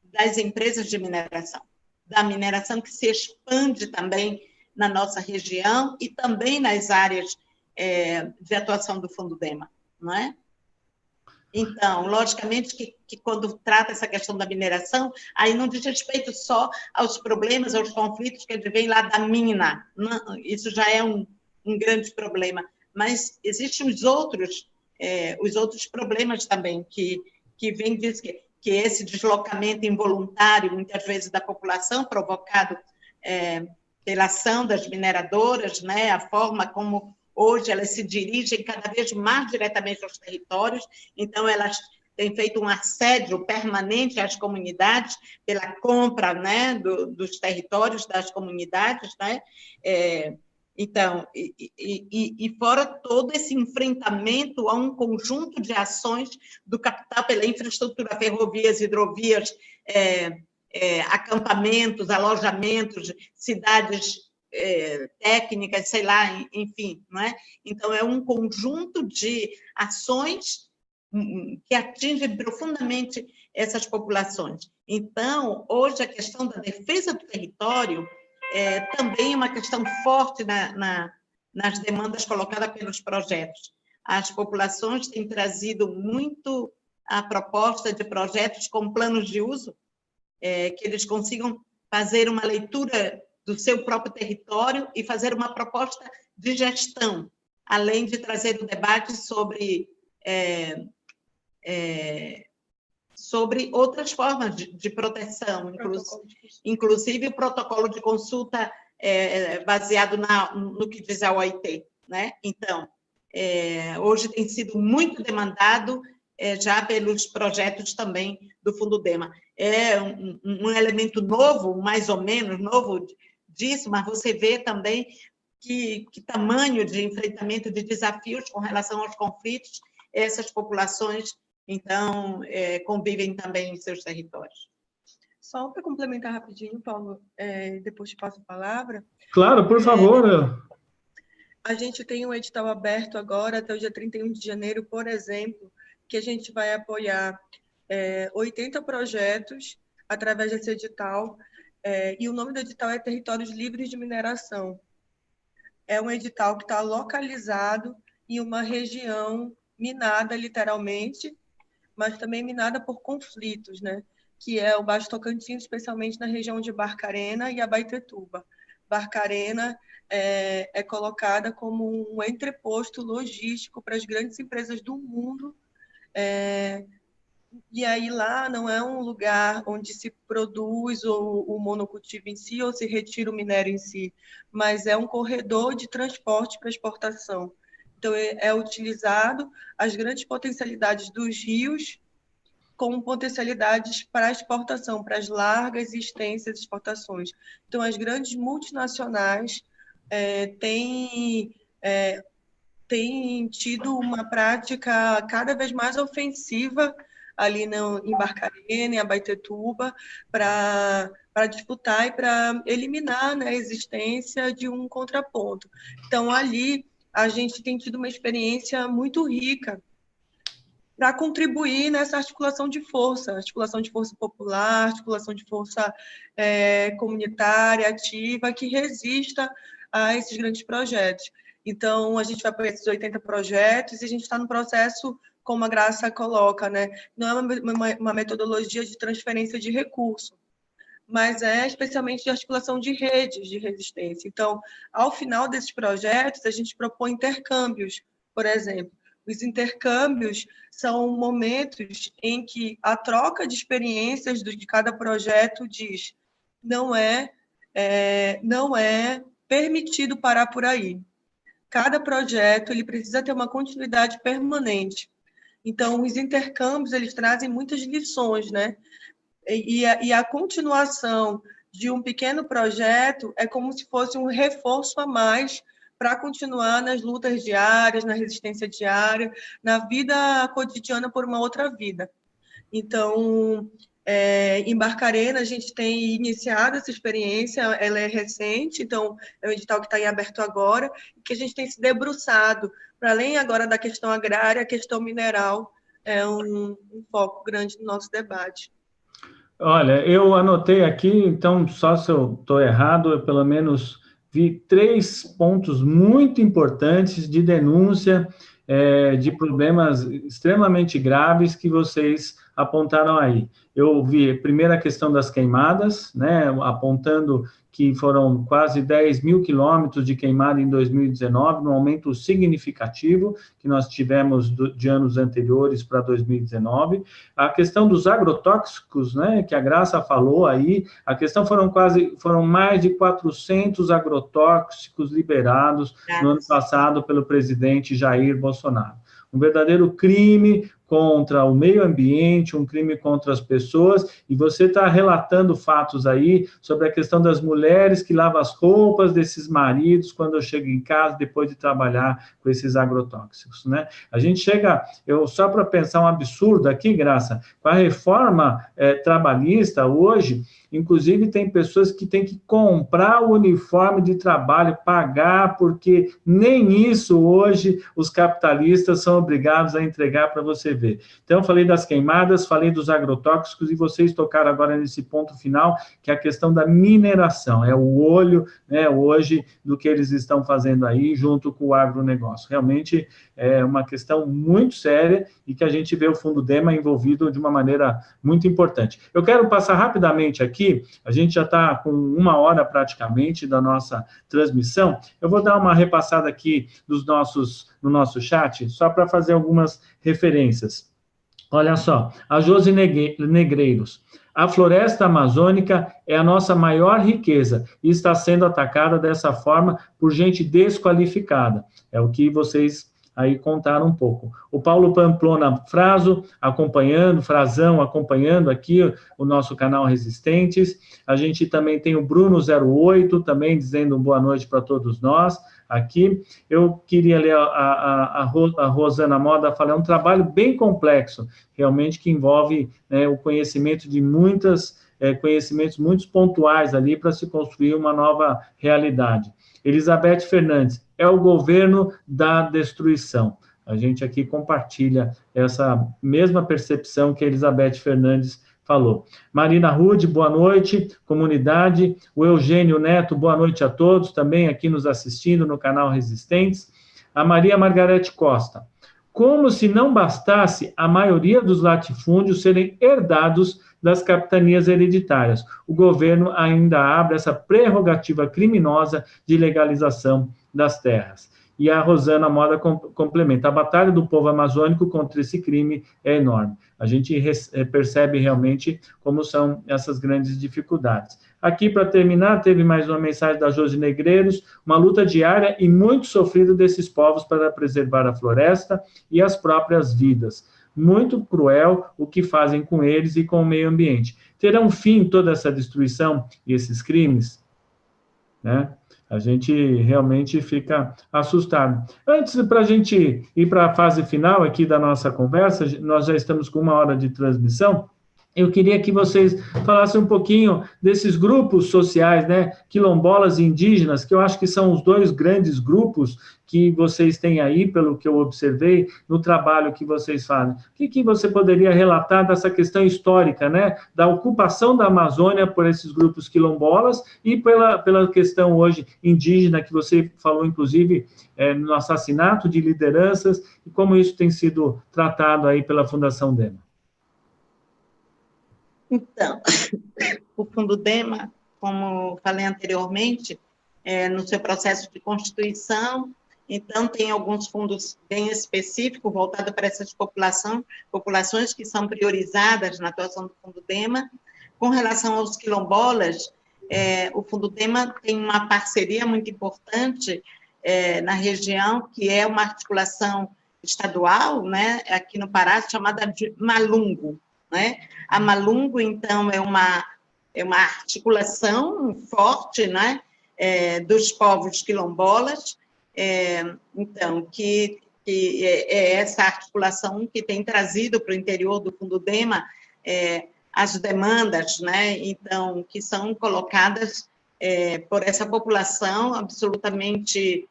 das empresas de mineração, da mineração que se expande também na nossa região e também nas áreas de atuação do Fundudema, não é? Então, logicamente que quando trata essa questão da mineração, aí não diz respeito só aos problemas, aos conflitos que advêm lá da mina, não, isso já é um grande problema, mas existem os outros problemas também que vêm disso, que esse deslocamento involuntário, muitas vezes, da população, provocado pela ação das mineradoras, né, a forma como hoje elas se dirigem cada vez mais diretamente aos territórios, então elas têm feito um assédio permanente às comunidades pela compra, né, dos territórios das comunidades, né? Então, e fora todo esse enfrentamento a um conjunto de ações do capital pela infraestrutura, ferrovias, hidrovias, acampamentos, alojamentos, cidades técnicas, sei lá, enfim, não é? Então, é um conjunto de ações que atingem profundamente essas populações. Então, hoje, a questão da defesa do território também é uma questão forte nas demandas colocadas pelos projetos. As populações têm trazido muito a proposta de projetos com planos de uso, que eles consigam fazer uma leitura do seu próprio território e fazer uma proposta de gestão, além de trazer o debate sobre outras formas de proteção, inclusive o protocolo de consulta baseado no que diz a OIT, né? Então, hoje tem sido muito demandado já pelos projetos também do Fundudema. É um elemento novo, mais ou menos novo disso, mas você vê também que tamanho de enfrentamento de desafios com relação aos conflitos essas populações, então, convivem também em seus territórios. Só para complementar rapidinho, Paulo, depois te passo a palavra. Claro, por favor. A gente tem um edital aberto agora, até o dia 31 de janeiro, por exemplo, que a gente vai apoiar 80 projetos através desse edital, e o nome do edital é Territórios Livres de Mineração. É um edital que está localizado em uma região minada, literalmente, mas também minada por conflitos, né? Que é o Baixo Tocantins, especialmente na região de Barcarena e Abaetetuba. Barcarena é colocada como um entreposto logístico para as grandes empresas do mundo, e aí lá não é um lugar onde se produz o monocultivo em si ou se retira o minério em si, mas é um corredor de transporte para exportação. Então, é utilizado as grandes potencialidades dos rios como potencialidades para exportação, para as largas e extensas exportações. Então, as grandes multinacionais têm tido uma prática cada vez mais ofensiva ali em Barcarena, em Abaetetuba, para disputar e para eliminar, né, a existência de um contraponto. Então, ali, a gente tem tido uma experiência muito rica para contribuir nessa articulação de força popular, articulação de força comunitária, ativa, que resista a esses grandes projetos. Então, a gente vai apoiar esses 80 projetos e a gente está no processo como a Graça coloca, né? Não é uma metodologia de transferência de recurso, mas é especialmente de articulação de redes de resistência. Então, ao final desses projetos, a gente propõe intercâmbios, por exemplo. Os intercâmbios são momentos em que a troca de experiências de cada projeto diz não é permitido parar por aí. Cada projeto ele precisa ter uma continuidade permanente. Então, os intercâmbios eles trazem muitas lições, né? E a continuação de um pequeno projeto é como se fosse um reforço a mais para continuar nas lutas diárias, na resistência diária, na vida cotidiana por uma outra vida. Então, em Barcarena, a gente tem iniciado essa experiência, ela é recente, então é um edital que está em aberto agora, que a gente tem se debruçado, para além agora da questão agrária, a questão mineral é um foco grande no nosso debate. Olha, eu anotei aqui, então, só se eu estou errado, eu pelo menos vi 3 pontos muito importantes de denúncia de problemas extremamente graves que vocês apontaram aí. Eu vi, primeiro, a questão das queimadas, né, apontando que foram quase 10 mil quilômetros de queimada em 2019, um aumento significativo que nós tivemos de anos anteriores para 2019. A questão dos agrotóxicos, né, que a Graça falou aí, a questão foram mais de 400 agrotóxicos liberados no ano passado pelo presidente Jair Bolsonaro. Um verdadeiro crime contra o meio ambiente, um crime contra as pessoas, e você está relatando fatos aí sobre a questão das mulheres que lavam as roupas desses maridos quando chegam em casa depois de trabalhar com esses agrotóxicos, né? A gente chega, só para pensar um absurdo aqui, Graça, com a reforma trabalhista hoje, inclusive tem pessoas que têm que comprar o uniforme de trabalho, pagar, porque nem isso hoje os capitalistas são obrigados a entregar para você ver. Então, eu falei das queimadas, falei dos agrotóxicos, e vocês tocaram agora nesse ponto final, que é a questão da mineração, é o olho, né, hoje, do que eles estão fazendo aí, junto com o agronegócio. Realmente é uma questão muito séria e que a gente vê o Fundudema envolvido de uma maneira muito importante. Eu quero passar rapidamente aqui, a gente já está com 1 hora praticamente da nossa transmissão, eu vou dar uma repassada aqui no nosso chat, só para fazer algumas referências. Olha só, a Josi Negreiros. A floresta amazônica é a nossa maior riqueza e está sendo atacada dessa forma por gente desqualificada. É o que vocês aí contaram um pouco. O Paulo Pamplona Frazão acompanhando aqui o nosso canal Resistentes. A gente também tem o Bruno 08, também dizendo boa noite para todos nós aqui. Eu queria ler a Rosana Moda falar, é um trabalho bem complexo, realmente, que envolve, né, o conhecimento de conhecimentos muito pontuais ali para se construir uma nova realidade. Elizabeth Fernandes, é o governo da destruição. A gente aqui compartilha essa mesma percepção que a Elizabeth Fernandes falou. Marina Rude, boa noite, comunidade. O Eugênio Neto, boa noite a todos, também aqui nos assistindo no canal Resistentes. A Maria Margarete Costa, como se não bastasse a maioria dos latifúndios serem herdados das capitanias hereditárias. O governo ainda abre essa prerrogativa criminosa de legalização das terras. E a Rosana Moda complementa, a batalha do povo amazônico contra esse crime é enorme. A gente percebe realmente como são essas grandes dificuldades. Aqui, para terminar, teve mais uma mensagem da Josi Negreiros, uma luta diária e muito sofrida desses povos para preservar a floresta e as próprias vidas. Muito cruel o que fazem com eles e com o meio ambiente. Terão fim toda essa destruição e esses crimes? Né? A gente realmente fica assustado. Antes, para a gente ir para a fase final aqui da nossa conversa, nós já estamos com 1 hora de transmissão, eu queria que vocês falassem um pouquinho desses grupos sociais, né, quilombolas e indígenas, que eu acho que são os dois grandes grupos que vocês têm aí, pelo que eu observei, no trabalho que vocês fazem. O que você poderia relatar dessa questão histórica, né, da ocupação da Amazônia por esses grupos quilombolas e pela questão hoje indígena, que você falou, inclusive, no assassinato de lideranças, e como isso tem sido tratado aí pela Fundação DEMA? Então, o Fundo DEMA, como falei anteriormente, no seu processo de constituição, então tem alguns fundos bem específicos voltados para essas populações que são priorizadas na atuação do Fundo DEMA. Com relação aos quilombolas, o Fundo DEMA tem uma parceria muito importante na região, que é uma articulação estadual, né, aqui no Pará, chamada de Malungo, né? A Malungo, então, é uma articulação forte, né, dos povos quilombolas, então, que é essa articulação que tem trazido para o interior do Fundo DEMA as demandas, né, então, que são colocadas por essa população absolutamente,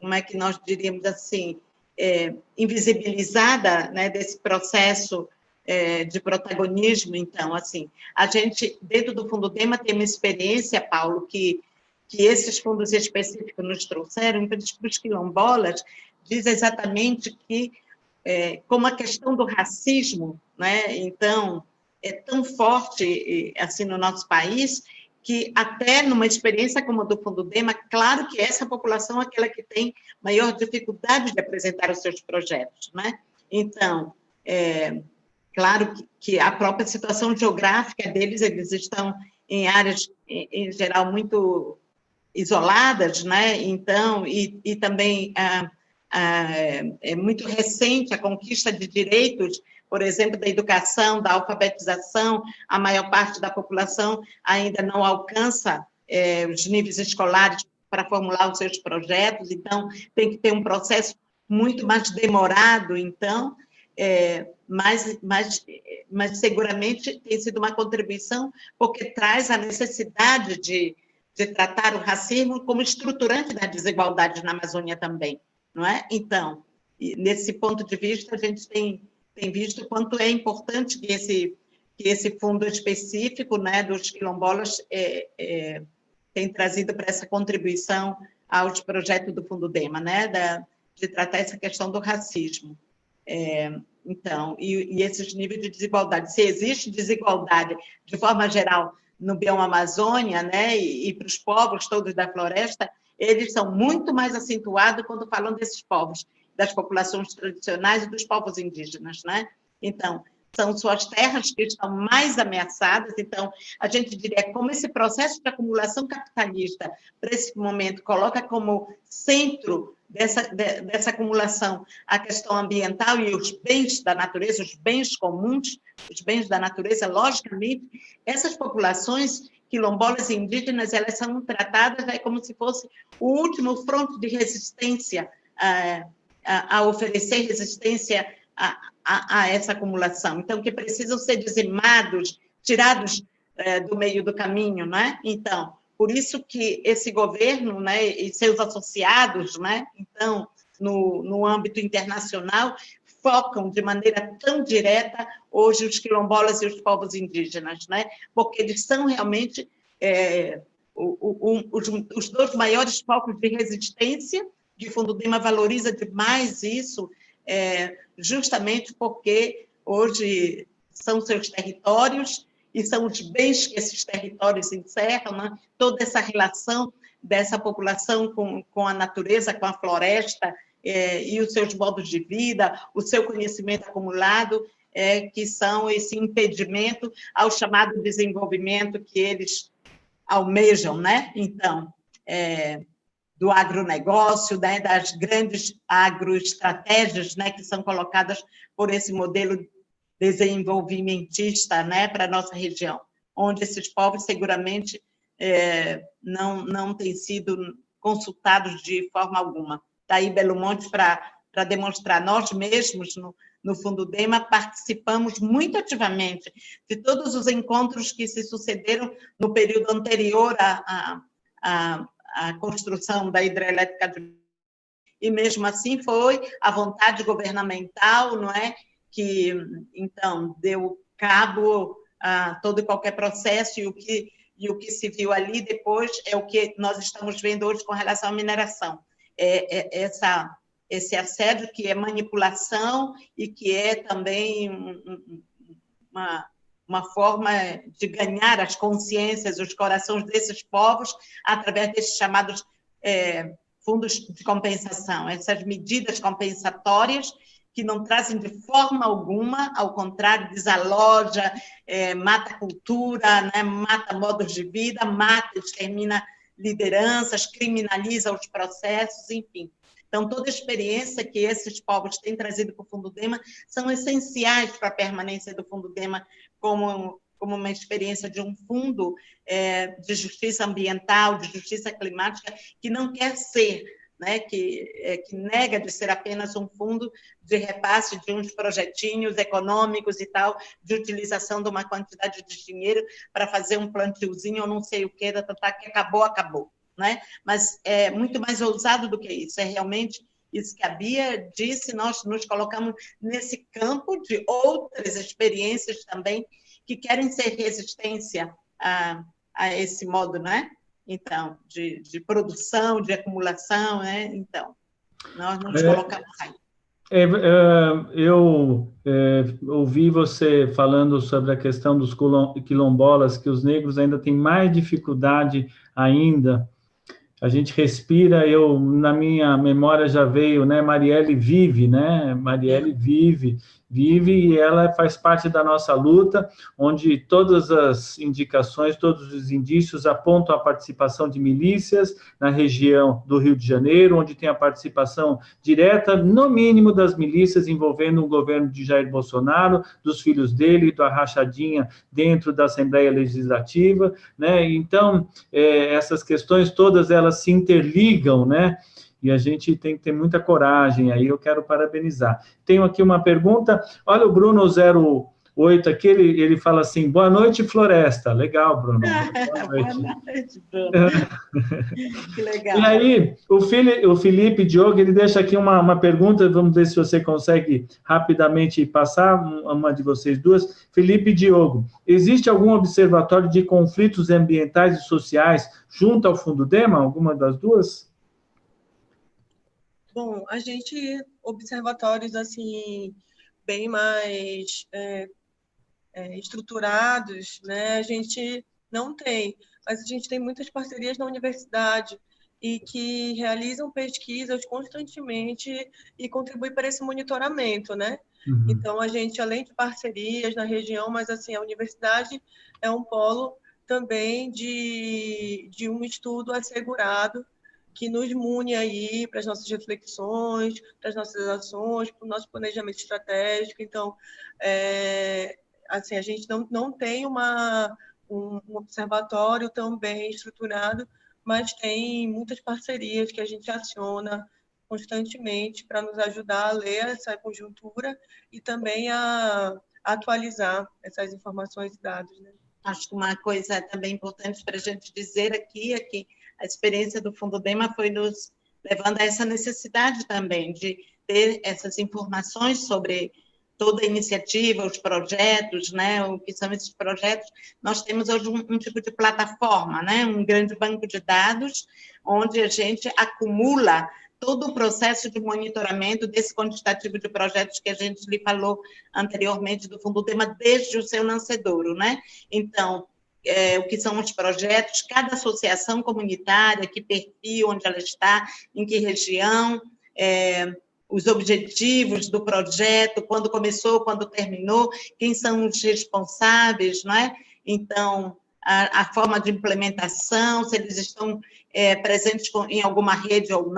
como é que nós diríamos assim, invisibilizada, né, desse processo de protagonismo. Então, assim, a gente, dentro do Fundo DEMA, tem uma experiência, Paulo, que esses fundos específicos nos trouxeram, para os quilombolas, diz exatamente que, como a questão do racismo, né, então, é tão forte, assim, no nosso país, que até numa experiência como a do Fundo DEMA, claro que essa população é aquela que tem maior dificuldade de apresentar os seus projetos, né? Então, claro que a própria situação geográfica deles, eles estão em áreas, em geral, muito isoladas, né? Então, e também é muito recente a conquista de direitos, por exemplo, da educação, da alfabetização. A maior parte da população ainda não alcança os níveis escolares para formular os seus projetos, então tem que ter um processo muito mais demorado, então, mas seguramente tem sido uma contribuição, porque traz a necessidade de tratar o racismo como estruturante da desigualdade na Amazônia também, não é? Então, nesse ponto de vista, a gente tem visto o quanto é importante que esse fundo específico, né, dos quilombolas tem trazido para essa contribuição aos projetos do Fundo DEMA, né, de tratar essa questão do racismo. Então, e esses níveis de desigualdade. Se existe desigualdade, de forma geral, no bioma Amazônia, né, e para os povos todos da floresta, eles são muito mais acentuados quando falam desses povos, das populações tradicionais e dos povos indígenas, né? Então, são suas terras que estão mais ameaçadas. Então, a gente diria como esse processo de acumulação capitalista, para esse momento, coloca como centro dessa acumulação a questão ambiental e os bens da natureza, os bens comuns, os bens da natureza, logicamente, essas populações quilombolas e indígenas, elas são tratadas como se fosse o último fronte de resistência, a oferecer resistência a essa acumulação. Então, que precisam ser dizimados, tirados do meio do caminho, né? Então, por isso que esse governo, né, e seus associados, né, então, no âmbito internacional, focam de maneira tão direta hoje os quilombolas e os povos indígenas, né? Porque eles são realmente os dois maiores focos de resistência, que o Fundo DEMA valoriza demais isso, justamente porque hoje são seus territórios e são os bens que esses territórios encerram, né? Toda essa relação dessa população com a natureza, com a floresta, e os seus modos de vida, o seu conhecimento acumulado, que são esse impedimento ao chamado desenvolvimento que eles almejam, né? Então, do agronegócio, né? Das grandes agroestratégias, né? Que são colocadas por esse modelo desenvolvimentista, né? Para a nossa região, onde esses povos seguramente não têm sido consultados de forma alguma. Daí Belo Monte para demonstrar nós mesmos no Fundudema, participamos muito ativamente de todos os encontros que se sucederam no período anterior à construção da hidrelétrica de... E mesmo assim foi a vontade governamental, não é, que então deu cabo a todo e qualquer processo, e o que se viu ali depois é o que nós estamos vendo hoje com relação à mineração. Esse assédio que é manipulação e que é também uma forma de ganhar as consciências, os corações desses povos através desses chamados fundos de compensação, essas medidas compensatórias que não trazem de forma alguma, ao contrário, desaloja, mata a cultura, né, mata modos de vida, mata, extermina lideranças, criminaliza os processos, enfim. Então, toda a experiência que esses povos têm trazido para o Fundudema são essenciais para a permanência do Fundudema como uma experiência de um fundo de justiça ambiental, de justiça climática, que não quer ser, né, que nega de ser apenas um fundo de repasse de uns projetinhos econômicos e tal, de utilização de uma quantidade de dinheiro para fazer um plantiozinho ou não sei o que, que acabou. Né? Mas é muito mais ousado do que isso, é realmente isso que a Bia disse, nós nos colocamos nesse campo de outras experiências também que querem ser resistência a esse modo, né? Então, de produção, de acumulação, né? Então, nós nos colocamos aí. Eu ouvi você falando sobre a questão dos quilombolas, que os negros ainda têm mais dificuldade ainda. A gente respira, na minha memória já veio, né, Marielle vive, né, Marielle vive, e ela faz parte da nossa luta, onde todas as indicações, todos os indícios apontam a participação de milícias na região do Rio de Janeiro, onde tem a participação direta, no mínimo, das milícias envolvendo o governo de Jair Bolsonaro, dos filhos dele, da rachadinha dentro da Assembleia Legislativa, né, então, essas questões todas elas se interligam, né? E a gente tem que ter muita coragem aí, eu quero parabenizar. Tenho aqui uma pergunta, olha o Bruno 08 aqui, ele fala assim, boa noite, Floresta. Legal, Bruno. Boa noite, Bruno. Que legal. E aí, o Felipe Diogo, ele deixa aqui uma pergunta, vamos ver se você consegue rapidamente passar, uma de vocês duas. Felipe Diogo, existe algum observatório de conflitos ambientais e sociais junto ao Fundudema? Alguma das duas? Bom, a gente, observatórios, assim, bem mais estruturados, né? A gente não tem, mas a gente tem muitas parcerias na universidade e que realizam pesquisas constantemente e contribuem para esse monitoramento, né? Uhum. Então, a gente, além de parcerias na região, mas, assim, a universidade é um polo também de um estudo assegurado que nos mune aí para as nossas reflexões, para as nossas ações, para o nosso planejamento estratégico. Então, assim, a gente não tem um observatório tão bem estruturado, mas tem muitas parcerias que a gente aciona constantemente para nos ajudar a ler essa conjuntura e também a atualizar essas informações e dados, né? Acho que uma coisa também importante para a gente dizer aqui é que a experiência do Fundudema foi nos levando a essa necessidade também de ter essas informações sobre toda a iniciativa, os projetos, né? O que são esses projetos. Nós temos hoje um tipo de plataforma, né? Um grande banco de dados, onde a gente acumula todo o processo de monitoramento desse quantitativo de projetos que a gente lhe falou anteriormente do Fundudema desde o seu nascedouro, né? Então, o que são os projetos, cada associação comunitária, que perfil, onde ela está, em que região, os objetivos do projeto, quando começou, quando terminou, quem são os responsáveis, não é? Então, a forma de implementação, se eles estão presentes em alguma rede ou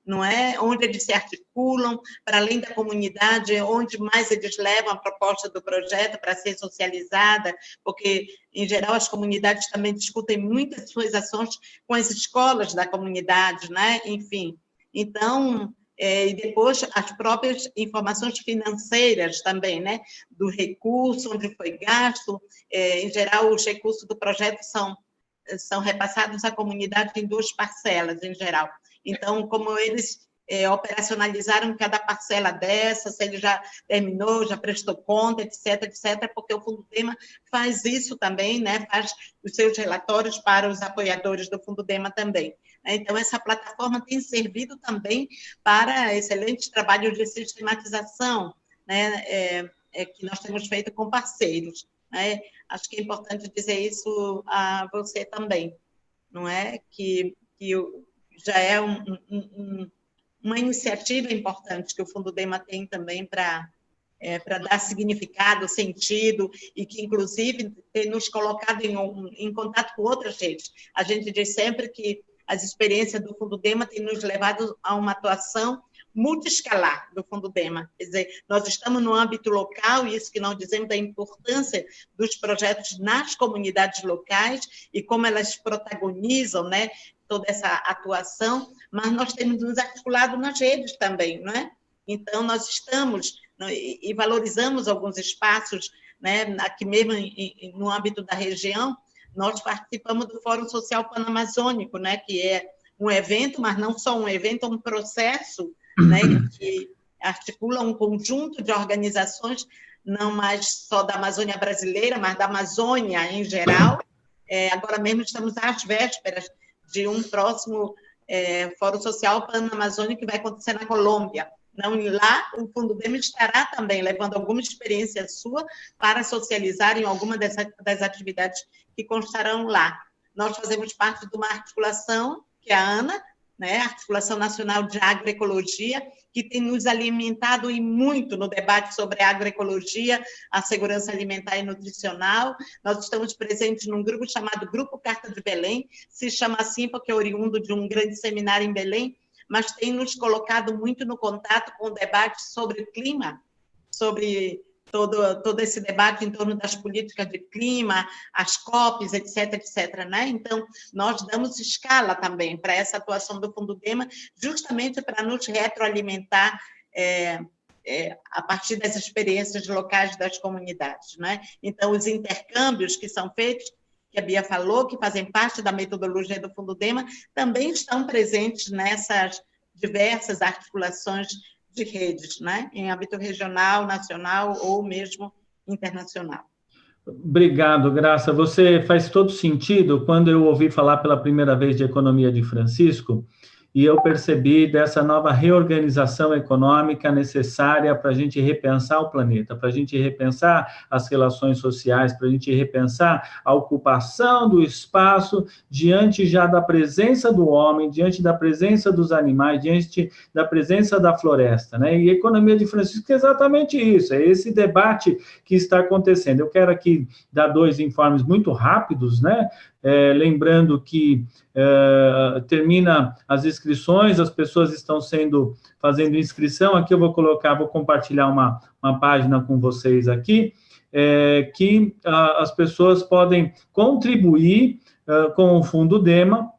não é? Onde eles se articulam, para além da comunidade, onde mais eles levam a proposta do projeto para ser socializada, porque, em geral, as comunidades também discutem muitas suas ações com as escolas da comunidade, né? Enfim, então, e depois as próprias informações financeiras também, né? Do recurso, onde foi gasto. Em geral, os recursos do projeto são repassados à comunidade em 2 parcelas, em geral. Então, como eles operacionalizaram cada parcela dessa, se ele já terminou, já prestou conta, etc., etc., porque o Fundudema faz isso também, né? Faz os seus relatórios para os apoiadores do Fundudema também. Então, essa plataforma tem servido também para excelentes trabalhos de sistematização, né? Que nós temos feito com parceiros, né? Acho que é importante dizer isso a você também, não é? Que já é uma iniciativa importante que o Fundudema tem também para dar significado, sentido, e que, inclusive, tem nos colocado em contato com outras redes. A gente diz sempre que as experiências do Fundudema têm nos levado a uma atuação multiescalar do Fundudema. Quer dizer, nós estamos no âmbito local, e isso que nós dizemos da importância dos projetos nas comunidades locais e como elas protagonizam, né, toda essa atuação, mas nós temos nos articulado nas redes também, não é? Então, nós estamos e valorizamos alguns espaços, né, aqui mesmo no âmbito da região. Nós participamos do Fórum Social Panamazônico, né, que é um evento, mas não só um evento, é um processo, né, que articula um conjunto de organizações, não mais só da Amazônia brasileira, mas da Amazônia em geral. Agora mesmo estamos às vésperas de um próximo Fórum Social Panamazônico que vai acontecer na Colômbia. Não, e lá o Fundudema estará também levando alguma experiência sua para socializar em alguma das atividades que constarão lá. Nós fazemos parte de uma articulação, que é a ANA, né, Articulação Nacional de Agroecologia, que tem nos alimentado e muito no debate sobre a agroecologia, a segurança alimentar e nutricional. Nós estamos presentes num grupo chamado Grupo Carta de Belém, se chama assim porque é oriundo de um grande seminário em Belém, mas tem nos colocado muito no contato com o debate sobre clima, sobre todo esse debate em torno das políticas de clima, as COPs, etc., etc., né? Então, nós damos escala também para essa atuação do Fundudema, justamente para nos retroalimentar a partir das experiências locais das comunidades, né? Então, os intercâmbios que são feitos, que a Bia falou, que fazem parte da metodologia do Fundudema, também estão presentes nessas diversas articulações de redes, né? Em âmbito regional, nacional ou mesmo internacional. Obrigado, Graça. Você faz todo sentido quando eu ouvi falar pela primeira vez de economia de Francisco, e eu percebi dessa nova reorganização econômica necessária para a gente repensar o planeta, para a gente repensar as relações sociais, para a gente repensar a ocupação do espaço diante já da presença do homem, diante da presença dos animais, diante da presença da floresta, né? E a economia de Francisco é exatamente isso, é esse debate que está acontecendo. Eu quero aqui dar 2 informes muito rápidos, né? Lembrando que termina as inscrições, as pessoas estão fazendo inscrição. Aqui eu vou compartilhar uma página com vocês aqui, que as pessoas podem contribuir com o Fundudema,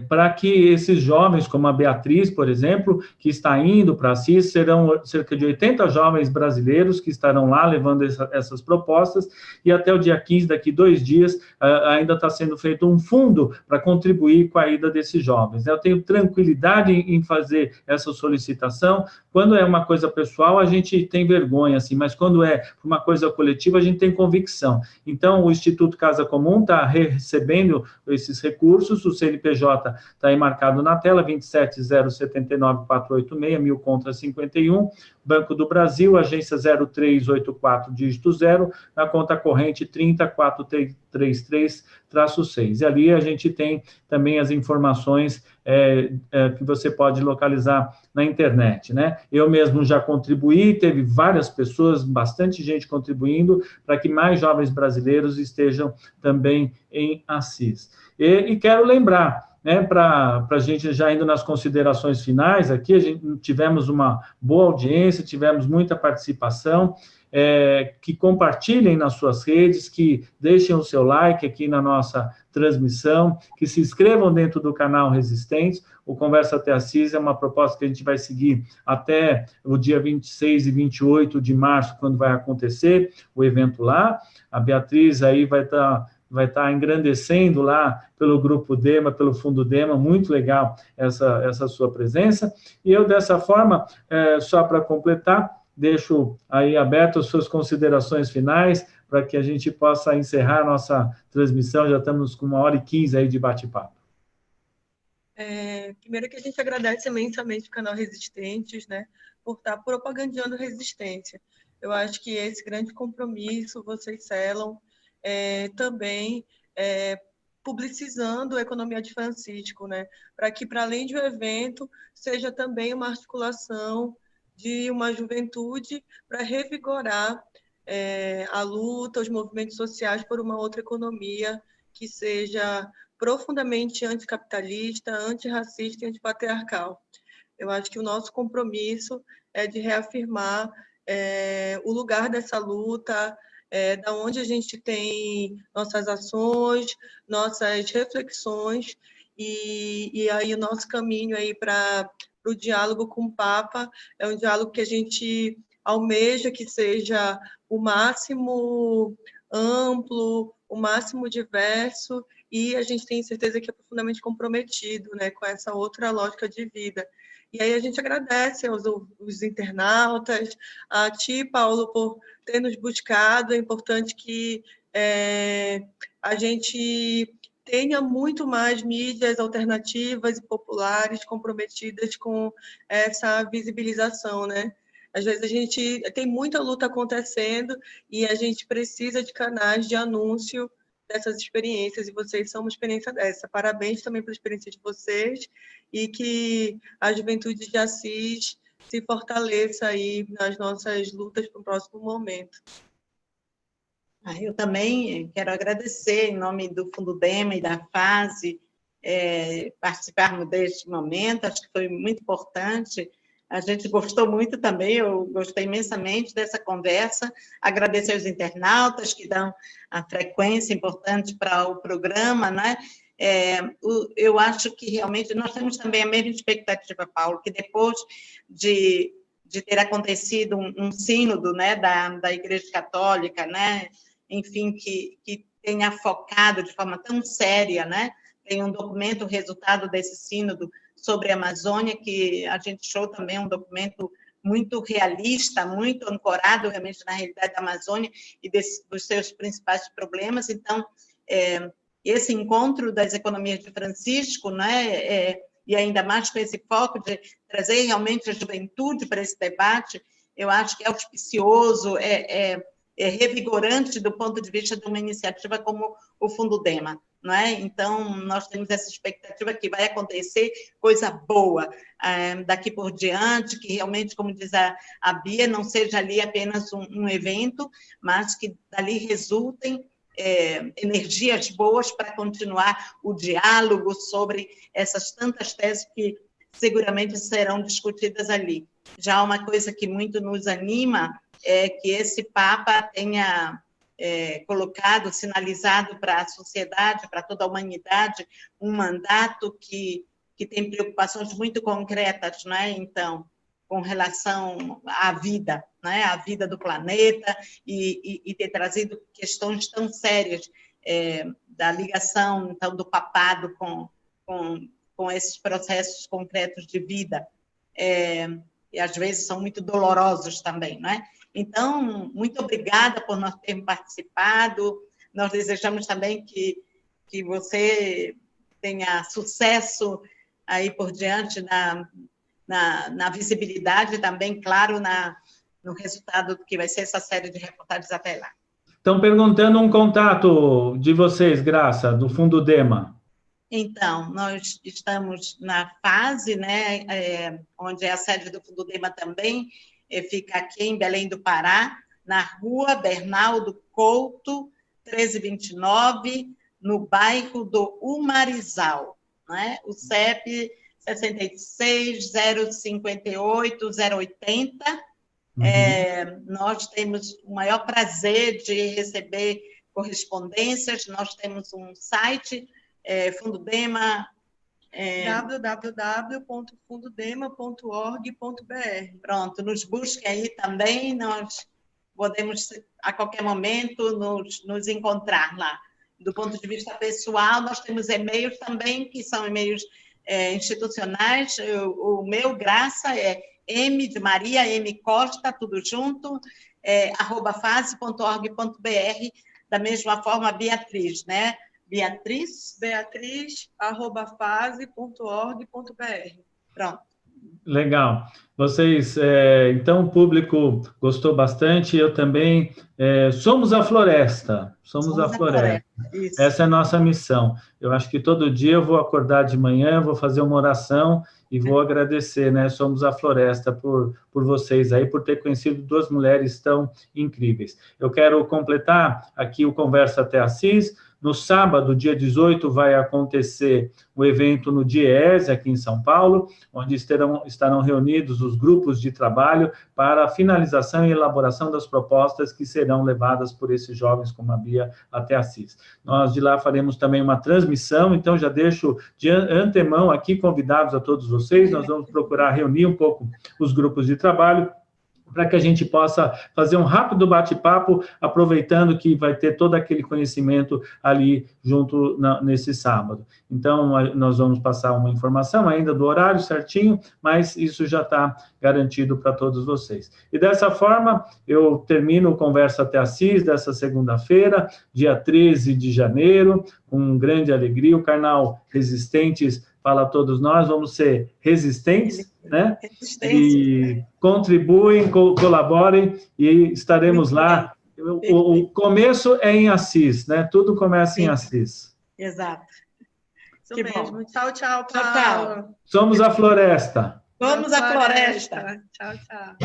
para que esses jovens, como a Beatriz, por exemplo, que está indo para Assis, serão cerca de 80 jovens brasileiros que estarão lá levando essas propostas, e até o dia 15, daqui 2 dias, ainda está sendo feito um fundo para contribuir com a ida desses jovens. Eu tenho tranquilidade em fazer essa solicitação. Quando é uma coisa pessoal, a gente tem vergonha, assim, mas quando é uma coisa coletiva, a gente tem convicção. Então, o Instituto Casa Comum está recebendo esses recursos. O CNPJ está aí marcado na tela, 27079486, 1000 contra 51, Banco do Brasil, agência 0384, dígito 0, na conta corrente 30433-6. E ali a gente tem também as informações que você pode localizar na internet, né? Eu mesmo já contribuí, teve várias pessoas, bastante gente contribuindo para que mais jovens brasileiros estejam também em Assis. E quero lembrar né, para a gente já indo nas considerações finais aqui, a gente tivemos uma boa audiência, tivemos muita participação, que compartilhem nas suas redes, que deixem o seu like aqui na nossa transmissão, que se inscrevam dentro do canal Resistentes. O Conversa até Assis é uma proposta que a gente vai seguir até o dia 26 e 28 de março, quando vai acontecer o evento lá. A Beatriz aí vai estar engrandecendo lá pelo Grupo Dema, pelo Fundo Dema, muito legal essa sua presença. E eu, dessa forma, só para completar, deixo aí aberto as suas considerações finais, para que a gente possa encerrar a nossa transmissão, já estamos com 1h15 aí de bate-papo. Primeiro que a gente agradece imensamente o canal Resistentes, né, por estar propagandeando resistência. Eu acho que esse grande compromisso vocês selam também publicizando a economia de Francisco, né, para que, para além de um evento, seja também uma articulação de uma juventude para revigorar a luta, os movimentos sociais por uma outra economia que seja profundamente anticapitalista, antirracista e antipatriarcal. Eu acho que o nosso compromisso é de reafirmar o lugar dessa luta, da onde a gente tem nossas ações, nossas reflexões, e aí o nosso caminho aí para o diálogo com o Papa é um diálogo que a gente almeja que seja o máximo amplo, o máximo diverso, e a gente tem certeza que é profundamente comprometido, né, com essa outra lógica de vida. E aí a gente agradece aos internautas, a ti, Paulo, por ter nos buscado. É importante que a gente tenha muito mais mídias alternativas e populares comprometidas com essa visibilização, né? Às vezes a gente tem muita luta acontecendo e a gente precisa de canais de anúncio dessas experiências, e vocês são uma experiência dessa. Parabéns também pela experiência de vocês, e que a juventude de Assis se fortaleça aí nas nossas lutas para o próximo momento. Eu também quero agradecer, em nome do Fundo Dema e da FASE, participarmos deste momento. Acho que foi muito importante. A gente gostou muito também, eu gostei imensamente dessa conversa. Agradecer aos internautas que dão a frequência importante para o programa, né? Eu acho que realmente nós temos também a mesma expectativa, Paulo, que depois de ter acontecido um sínodo, né, da Igreja Católica, né, enfim, que tenha focado de forma tão séria, né, tem um documento, o resultado desse sínodo sobre a Amazônia, que a gente achou também um documento muito realista, muito ancorado realmente na realidade da Amazônia e dos seus principais problemas. Então, esse encontro das economias de Francisco, né, e ainda mais com esse foco de trazer realmente a juventude para esse debate, eu acho que é auspicioso, revigorante do ponto de vista de uma iniciativa como o Fundo Dema, não é? Então, nós temos essa expectativa que vai acontecer coisa boa daqui por diante, que realmente, como diz a Bia, não seja ali apenas um evento, mas que dali resultem energias boas para continuar o diálogo sobre essas tantas teses que seguramente serão discutidas ali. Já uma coisa que muito nos anima é que esse Papa tenha colocado, sinalizado para a sociedade, para toda a humanidade, um mandato que tem preocupações muito concretas, né? Então, com relação à vida, né? À vida do planeta, e ter trazido questões tão sérias da ligação, então, do papado com esses processos concretos de vida, e às vezes são muito dolorosos também, né? Então, muito obrigada por nós termos participado. Nós desejamos também que você tenha sucesso aí por diante na visibilidade, também, claro, no resultado que vai ser essa série de reportagens até lá. Estão perguntando um contato de vocês, Graça, do Fundo Dema. Então, nós estamos na FASE, né, onde é a sede do Fundo Dema também, fica aqui em Belém do Pará, na rua Bernardo Couto, 1329, no bairro do Umarizal, não é? O CEP 66 058 080. Nós temos o maior prazer de receber correspondências. Nós temos um site, Fundudema, www.fundudema.org.br. Pronto, nos busque aí também, nós podemos a qualquer momento nos encontrar lá. Do ponto de vista pessoal, nós temos e-mails também, que são e-mails institucionais. O meu, Graça, é M de Maria, M Costa, tudo junto, @fase.org.br. Da mesma forma, Beatriz, né? Beatriz@fase.org.br. Pronto. Legal. Vocês, então, o público gostou bastante, eu também. Somos a floresta. Somos a floresta. Isso. Essa é a nossa missão. Eu acho que todo dia eu vou acordar de manhã, vou fazer uma oração e vou agradecer, né? Somos a floresta por vocês aí, por ter conhecido duas mulheres tão incríveis. Eu quero completar aqui o Conversa até Assis. No sábado, dia 18, vai acontecer o evento no DIEESE, aqui em São Paulo, onde estarão reunidos os grupos de trabalho para a finalização e elaboração das propostas que serão levadas por esses jovens como a Bia até Assis. Nós de lá faremos também uma transmissão, então já deixo de antemão aqui convidados a todos vocês. Nós vamos procurar reunir um pouco os grupos de trabalho para que a gente possa fazer um rápido bate-papo, aproveitando que vai ter todo aquele conhecimento ali junto nesse sábado. Então, nós vamos passar uma informação ainda do horário certinho, mas isso já está garantido para todos vocês. E dessa forma, eu termino o Conversa até Assis dessa segunda-feira, dia 13 de janeiro, com grande alegria. O canal Resistentes fala a todos nós, vamos ser resistentes, né? E contribuem, colaborem e estaremos lá. O começo é em Assis, né? Tudo começa em Assis. Exato. Isso mesmo. Tchau, tchau, Paulo. Somos a floresta. Vamos à floresta. Tchau, tchau.